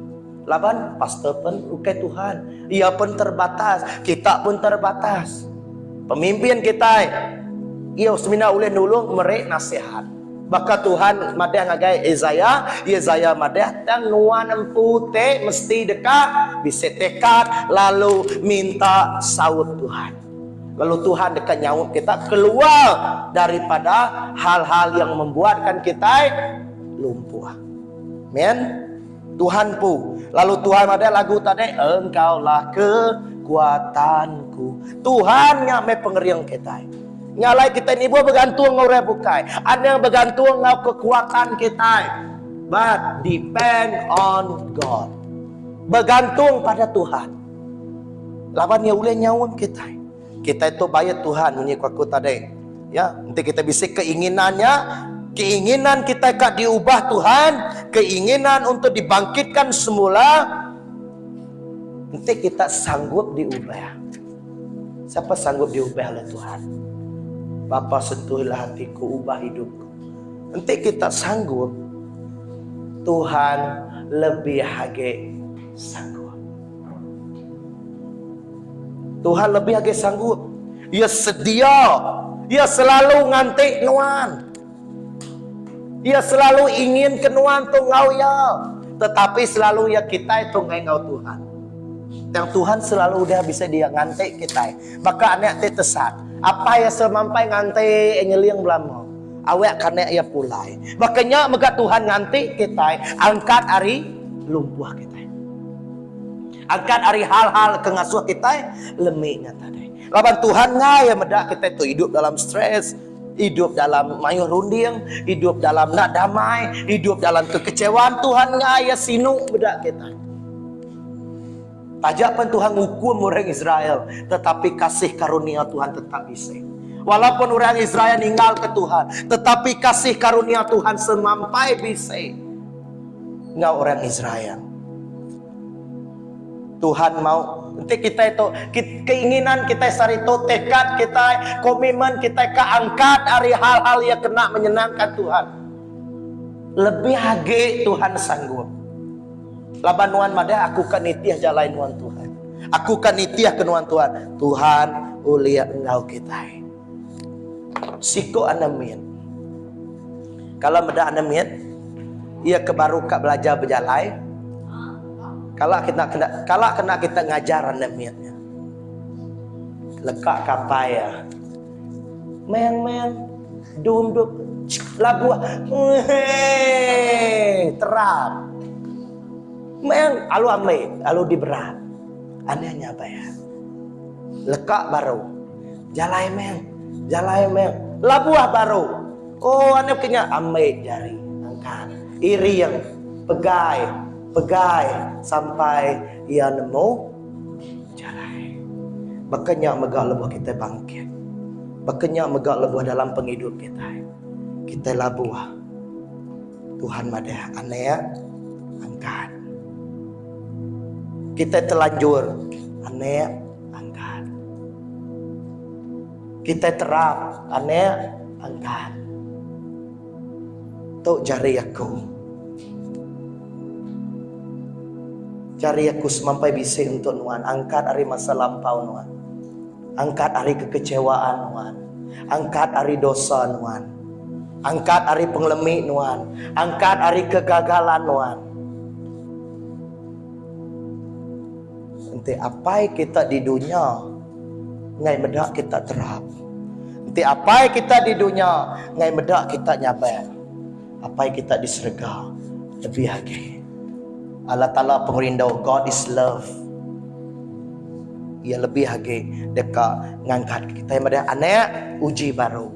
Laban pastor pun bukan Tuhan. Ia pun terbatas. Kita pun terbatas. Pemimpin kita ia semina boleh nulung merek nasihat. Baka Tuhan madah ngagai Yesaya madah dan nuan putih mesti dekat bisa tekad lalu minta saut Tuhan. Lalu Tuhan dekat nyawut kita keluar daripada hal-hal yang membuatkan kita lumpuh. Amen. Tuhan pu. Lalu Tuhan ada lagu tadi, engkaulah kekuatanku. Tuhan yang pengeriang kita. Nyalai kita ni buat bergantung ngau rebukai. Ada yang bergantung ngau kekuatan kita. But depend on God. Bergantung pada Tuhan. Lawan yang boleh nyawun kita. Kita itu bayar Tuhan punya aku tadi. Ya, nanti kita bisa keinginannya. Keinginan kita kak diubah Tuhan, keinginan untuk dibangkitkan semula, nanti kita sanggup diubah. Siapa sanggup diubah oleh Tuhan? Bapa sentuhlah hatiku, ubah hidupku. Nanti kita sanggup, Tuhan lebih hage sanggup. Tuhan lebih hage sanggup. Ia sedia, ia selalu ngantik nuan. Dia selalu ingin kenuan tu ngau ya. Tetapi selalu ya kita itu ngau Tuhan. Yang Tuhan selalu dia bisa dia ngantik kita. Maka anak te tesat. Apa ya semampai nganti nyeliang belamo. Awak kena ia pulai. Makanya mega Tuhan nganti kita angkat ari lumpuh kita. Angkat ari hal-hal kengasuh kita lemiknya tadi. Laban Tuhan ngaya medak kita itu hidup dalam stres, hidup dalam mayuh runding, hidup dalam nak damai, hidup dalam kekecewaan. Tuhan ngaya sinu medak kita. Tajak pun Tuhan hukum orang Israel, tetapi kasih karunia Tuhan tetap bisa. Walaupun orang Israel ninggal ke Tuhan, tetapi kasih karunia Tuhan semampai bisa. Nggak orang Israel. Tuhan mau nanti kita itu keinginan kita sarito, tekad kita, komitmen kita keangkat dari hal-hal yang kena menyenangkan Tuhan. Lebih hage Tuhan sanggup. Laban nuan madah aku kan nitiah jalan nuan Tuhan. Aku kan nitiah ke nuan Tuhan. Tuhan ulia engkau kita. Siko anamin. Kalau meda anamin, ia kebaru kak belajar berjalan. Kalau kena kita ngajar anaminnya. Lekak kapaya. Men dum labuah. Terap. Men alu ame, alu di berat. Anehnya apa ya? Lekak baru. Jalai men. Labuah baru. Oh, aneh kenya ame jari. Angkat. Iri yang pegai sampai ia nemu jalai. Makanya megak lebuh kita bangkit. Makanya megak lebuh dalam penghidup kita. Kita labuah. Tuhan madah aneh angkat. Kita telanjur, aneh angkat. Kita terap, aneh angkat. Tok jari aku semampai bisa untuk nuan. Angkat hari masa lampau nuan. Angkat hari kekecewaan nuan. Angkat hari dosa nuan. Angkat hari penglemik nuan. Angkat hari kegagalan nuan. Nanti apa kita di dunia ngai medak kita terap. Nanti apa kita di dunia ngai medak kita nyabar. Apa kita di surga lebih lagi. Allah Ta'ala pengerindau, God is love. Ia lebih lagi dekat ngangkat kita yang ada aneh uji baru.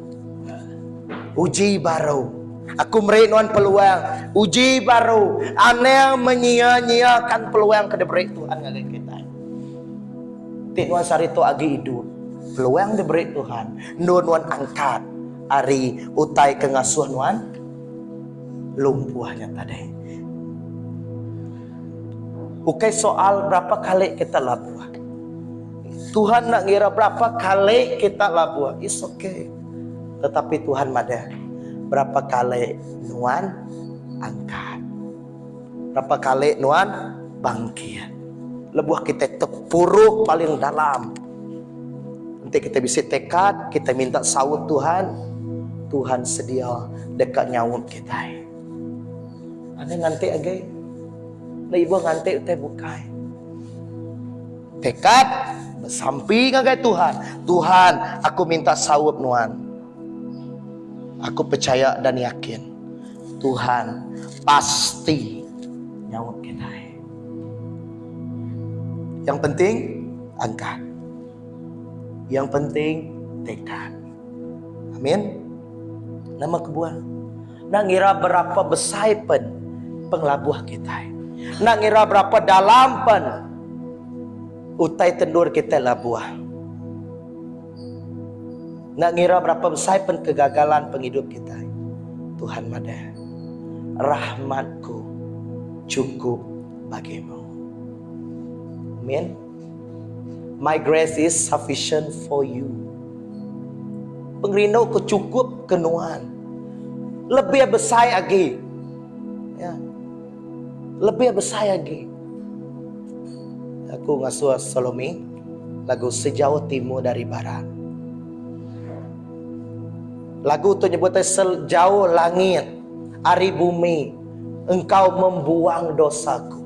Aku meri nuan peluang uji baru. Aneh menyia-nyiakan peluang ke diberi Tuhan ngagak kita. Nuan sarito agi hidup peluang diberi Tuhan nuan angkat ari utai kengasuh nuan lumpuhnya tadi. Bukan soal berapa kali kita labuh. Tuhan nak ngira berapa kali kita labuh, it's okay. Tetapi Tuhan madah berapa kali nuan angkat, berapa kali nuan bangkit. Lebuh kita terpuruk paling dalam. Nanti kita bisa tekad, kita minta sawut Tuhan. Tuhan sedia dekat nyawut kita. Ada nanti agai, na ibu nganti teh bukai. Tekad bersampi ngagai Tuhan. Tuhan, aku minta sawut nuan. Aku percaya dan yakin Tuhan pasti nyawut kita. Yang penting angkat. Yang penting tekad. Amin. Nama kebuah. Nak ngira berapa besar penglabuh kita. Nak ngira berapa dalam utai tendur kita labuah. Nak ngira berapa besar kegagalan penghidup kita. Tuhan madah. Rahmatku cukup bagimu. Amen. My grace is sufficient for you. Pengrino ku cukup kenuan. Lebih besar lagi. Ya. Lebih besar lagi. Aku ngasuh Salome lagu Sejauh Timur dari Barat. Lagu itu nyebutnya sejauh langit, ari bumi, engkau membuang dosaku.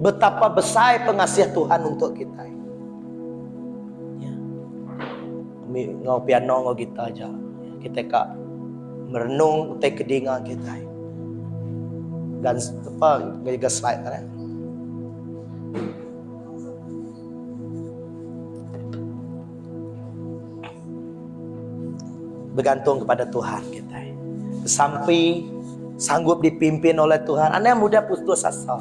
Betapa besar pengasih Tuhan untuk kita. Ya. ngau piano ngau gitar aja. Kita kak merenung te kedinga kita. Dan apa gaga slide kan. Bergantung kepada Tuhan kita. Sampai sanggup dipimpin oleh Tuhan. Anda mudah putus asa.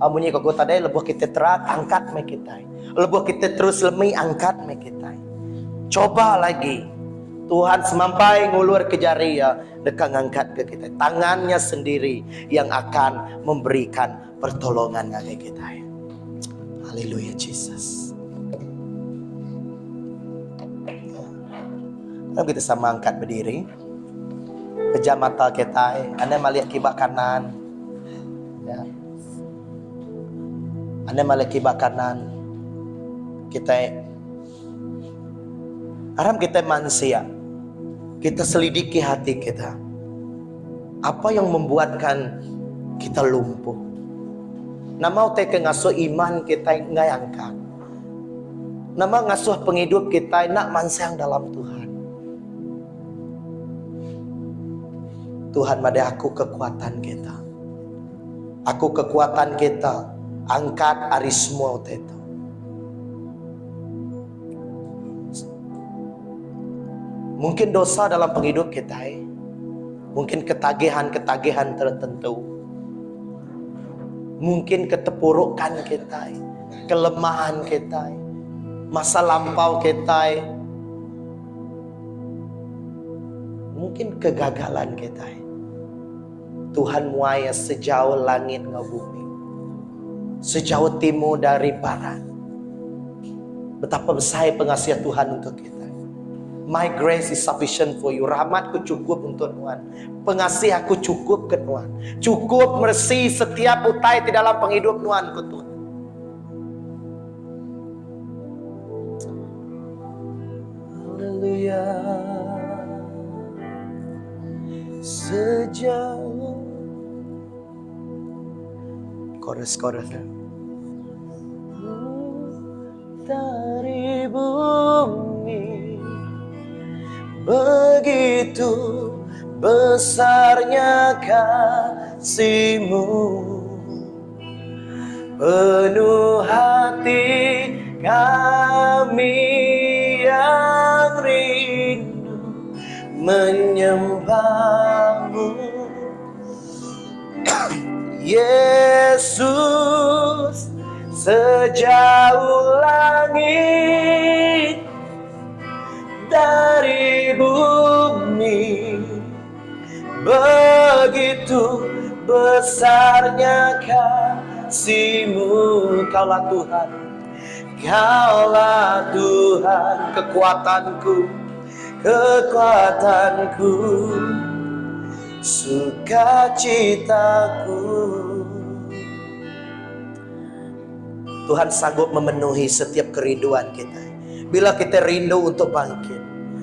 Amunnya kok tadi lebuh kita terat angkat me kita. Lebuh kita terus lemih angkat me kita. Coba lagi. Tuhan semampai ngulur ke jari ya, dekat ngangkat ke kita. Tangannya sendiri yang akan memberikan pertolongan ke kita. Haleluya Jesus. Kita sama angkat berdiri. Pejam mata kita. Anda melihat kibak kanan. Ya. Anda melihat kibak kanan. Kita haram kita manusia. Kita selidiki hati kita. Apa yang membuatkan kita lumpuh? Nama teke ngasuh iman kita nggak angkat. Nama ngasuh penghidup kita nak mansang dalam Tuhan. Tuhan pada aku kekuatan kita. Aku kekuatan kita. Angkat arismu itu. Mungkin dosa dalam penghidup kita. Mungkin ketagihan-ketagihan tertentu. Mungkin keterpurukan kita. Kelemahan kita. Masa lampau kita. Mungkin kegagalan kita. Tuhan muaya sejauh langit nge bumi. Sejauh timur dari barat. Betapa besar pengasihan Tuhan untuk kita. My grace is sufficient for you. Rahmatku cukup untuk Tuhan. Pengasih aku cukup ke Tuhan. Cukup mercy setiap utai di dalam penghidup Tuhan ke Tuhan. Haleluya. Sejauh chorus dari bumi, begitu besarnya kasih-Mu, penuh hati kami yang rindu menyembah-Mu. Yesus, sejauh langit dari bumi, begitu besarnya kasih-Mu. Kaulah Tuhan, Kaulah Tuhan, kekuatanku, sukacitaku. Tuhan sanggup memenuhi setiap kerinduan kita. Bila kita rindu untuk bangkit,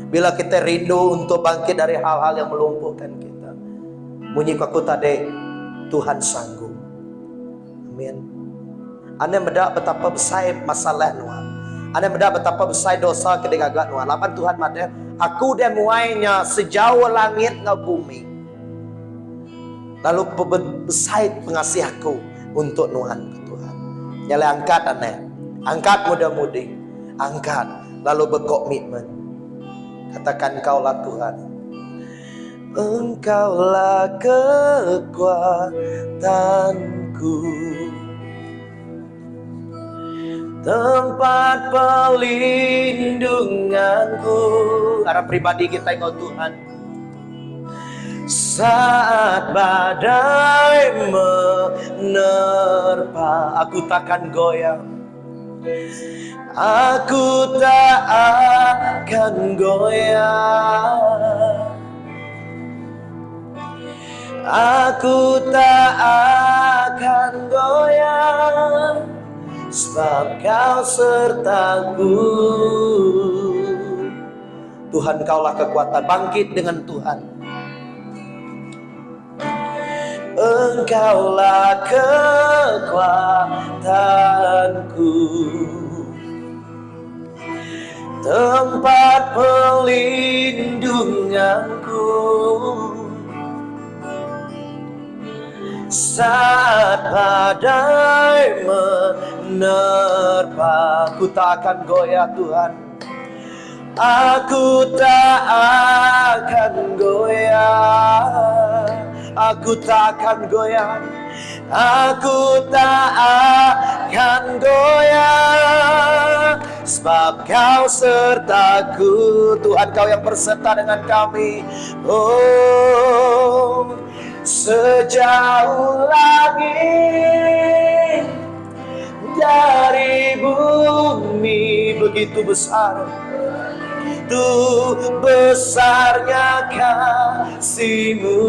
bila kita rindu untuk bangkit dari hal-hal yang melumpuhkan kita, bunyi aku tadi, Tuhan sanggup. Amin. Anda mendak betapa besar masalah Tuhan. Anda mendak betapa besar dosa kedegagalan Tuhan. Lapan Tuhan mada, aku dan muainya sejauh langit nge bumi. Lalu besar pengasih aku untuk Tuhan. Nyala angkat Anda, angkat muda-mudi, angkat, lalu berkomitmen. Katakan Kaulah Tuhan, Engkaulah kekuatanku, tempat perlindunganku. Arah pribadi kita engkau Tuhan. Saat badai menerpa, aku takkan goyang. Aku tak akan goyang. Aku tak akan goyang, sebab Kau sertaku. Tuhan, Kaulah kekuatan. Bangkit dengan Tuhan. Engkaulah kekuatanku, tempat pelindunganku. Saat badai menerpa, aku tak akan goyah Tuhan. Aku tak akan goyah. Aku tak akan goyah. Aku tak akan goyah, sebab Kau sertaku. Tuhan, Kau yang berserta dengan kami. Oh, sejauh langit dari bumi, begitu besar, begitu besarnya kasih-Mu.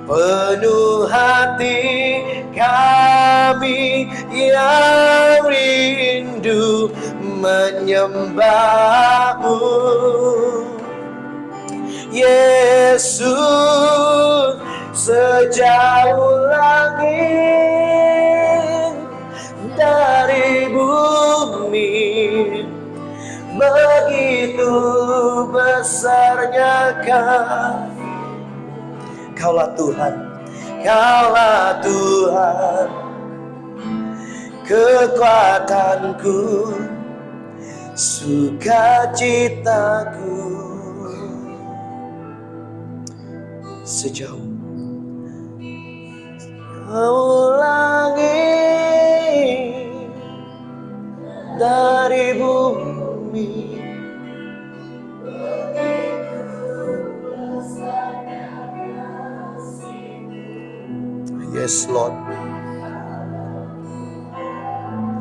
Penuh hati kami yang rindu menyembah-Mu. Yesus, sejauh langit dari bumi, begitu besarnya kasih. Kaulah Tuhan, Kaulah Tuhan, kekuatanku, sukacitaku. Sejauh langit dari bumi, yes Lord.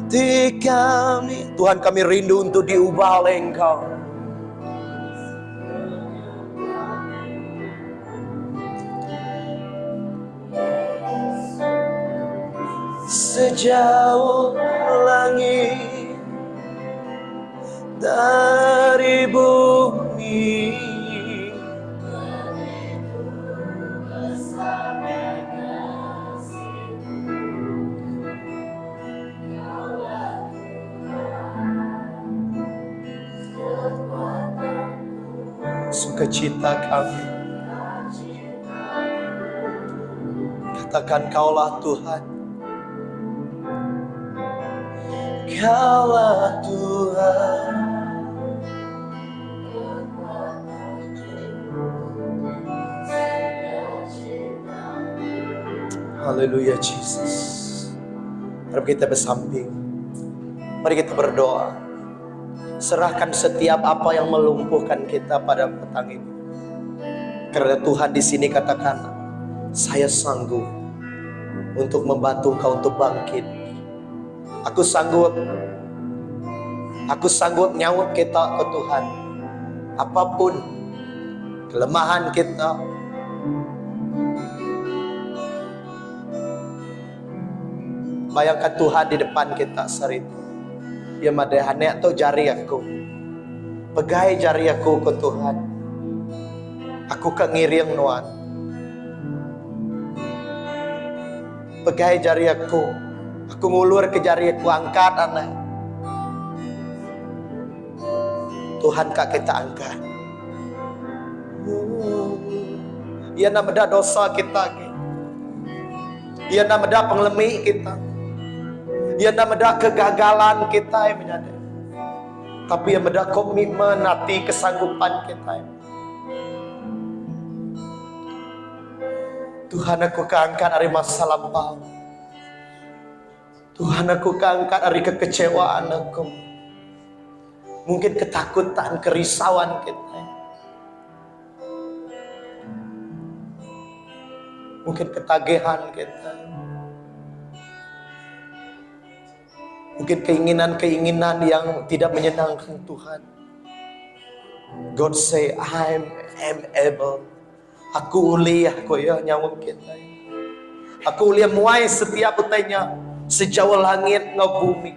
Di kami, Tuhan, kami rindu untuk diubah oleh Engkau. Sejauh langit dari bumi, sukacita kami. Katakan, Kaulah Tuhan, Kaulah Tuhan. Haleluya, Jesus. Mari kita bersamping, mari kita berdoa. Serahkan setiap apa yang melumpuhkan kita pada petang ini. Karena Tuhan di sini katakan, saya sanggup untuk membantu kau untuk bangkit. Aku sanggup nyawut kita ke Tuhan. Apapun kelemahan kita, bayangkan Tuhan di depan kita saat itu. Ya madahane atau jari aku, pegai jari aku ke Tuhan. Aku kengiring Tuhan. Pegai jari aku ngulur ke jari aku, angkat anak. Tuhan kak kita angkat. Ia namada dosa kita. Ia namada penglemi kita. Ia namada kegagalan kita yang menjadi. Tapi ia namada komitmen hati kesanggupan kita. Tuhan, aku keangkat dari masa lampau. Tuhan, aku keangkat dari kekecewaan aku. Mungkin ketakutan, kerisauan kita. Mungkin ketagihan kita. Mungkin keinginan-keinginan yang tidak menyenangkan Tuhan. God say, I am able. Aku uliah koyo nyawang kita. Aku uliah muai setiap utainya sejauh langit ngau bumi.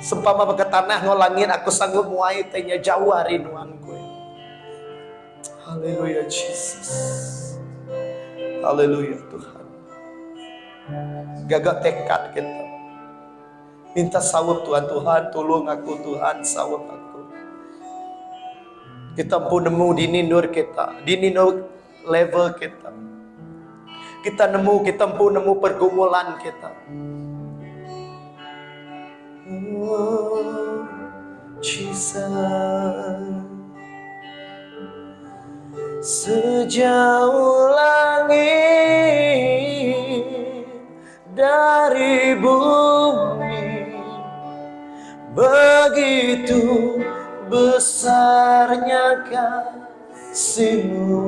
Sempama baka tanah ngau langit, aku sanggup muai utainya jauh hari nuanku. Haleluya Jesus. Haleluya Tuhan. Gagak tekad kita. Minta sawap Tuhan. Tuhan tolong aku Tuhan, sawap aku. Kita pun nemu di nur kita, di nur level kita. Kita pun nemu pergumulan kita. Oh, Jesus. Sejauh langit dari bumi, begitu besarnya kasih-Mu,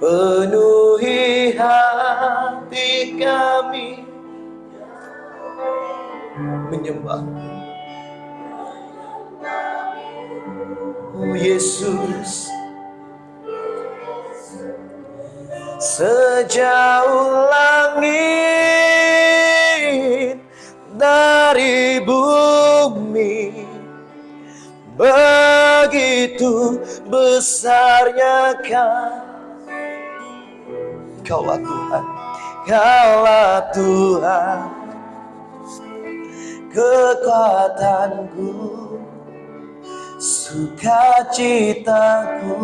penuhi hati kami menyembah. Oh Yesus, sejauh langit dari bumi, begitu besarnya Kaulah Tuhan, Kaulah Tuhan, kekuatanku, sukacitaku.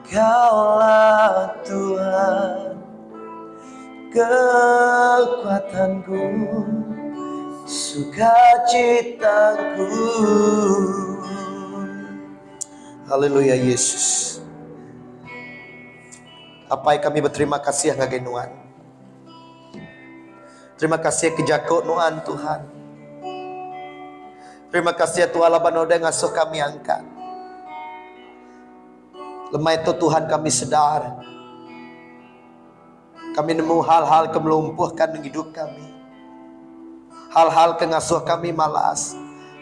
Kaulah Tuhan, kekuatanku, sukacitaku. Haleluya Yesus. Apa yang kami berterima kasih ngagai Nuan. Terima kasih kejakut Nuan Tuhan. Terima kasih Tuhan laban udah ngasuh kami angkat. Lemah itu Tuhan kami sedar. Kami nemu hal-hal yang melumpuhkan hidup kami. Hal-hal kengasuh kami malas.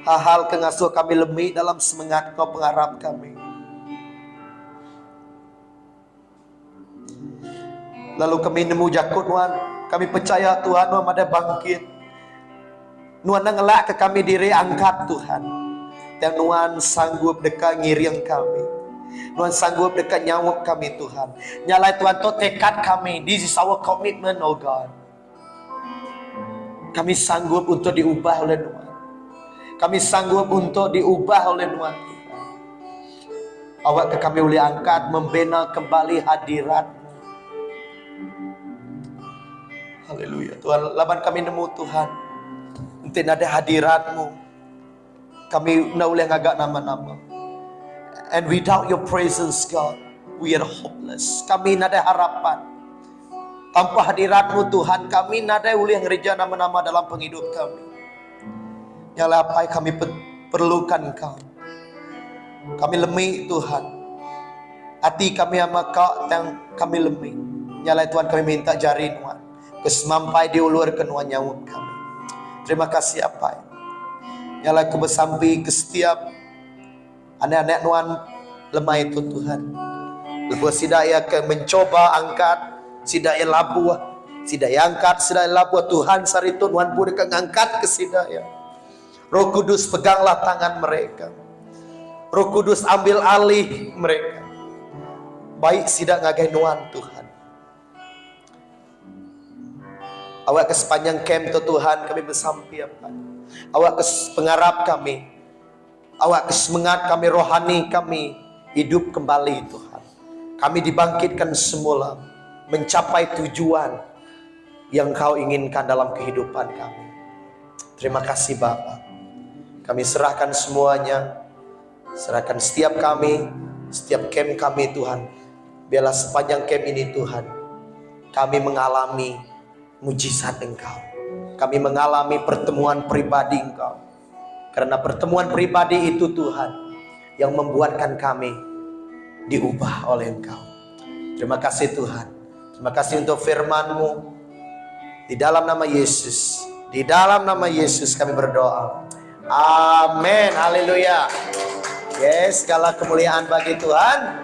Hal-hal kengasuh kami lemih dalam semangat Kau pengharap kami. Lalu kami nemu jakut Tuhan. Kami percaya Tuhan Tuhan ada bangkit. Tuhan ngelak ke kami diri angkat Tuhan. Dan Tuhan sanggup dekat ngiring kami. Tuhan sanggup dekat nyawuk kami Tuhan. Nyalai Tuhan tu tekad kami. This is our commitment oh God. Kami sanggup untuk diubah oleh Tuhan. Kami sanggup untuk diubah oleh Tuhan. Awak ke kami boleh angkat membina kembali hadirat. Haleluya Tuhan. Laban kami nemu Tuhan. Nanti ada hadirat-Mu. Kami nak boleh ngagak nama-nama. And without your presence God, we are hopeless. Kami nada harapan. Tanpa hadirat-Mu Tuhan, kami nada boleh ngereja nama-nama dalam penghidup kami. Yalah apa yang kami perlukan Kau. Kami lemih Tuhan. Hati kami sama Kau yang kami lemih. Yalah Tuhan kami minta jari Tuhan. Kesemampai diulurkan Tuhan nyawa kami. Terima kasih apa ya. Yalah aku bersampai ke setiap anak-anak Tuhan lemah itu Tuhan. Lepas sidaya ke mencoba angkat, sidaya labuh, sidaya angkat, sidaya labuh Tuhan saritu Tuhan pun akan angkat ke sidaya. Roh Kudus peganglah tangan mereka. Roh Kudus ambil alih mereka. Baik sidak ngagai Tuhan Tuhan. Awak ke sepanjang camp tu Tuhan kami bersampai apa. Awak ke pengharap kami. Awak ke semangat kami rohani kami hidup kembali Tuhan. Kami dibangkitkan semula mencapai tujuan yang Kau inginkan dalam kehidupan kami. Terima kasih Bapa. Kami serahkan semuanya. Serahkan setiap kami, setiap camp kami Tuhan. Biarlah sepanjang camp ini Tuhan kami mengalami mujizat Engkau. Kami mengalami pertemuan pribadi Engkau. Karena pertemuan pribadi itu Tuhan yang membuatkan kami diubah oleh Engkau. Terima kasih Tuhan. Terima kasih untuk firman-Mu. Di dalam nama Yesus. Di dalam nama Yesus kami berdoa. Amin. Haleluya. Yes, segala kemuliaan bagi Tuhan.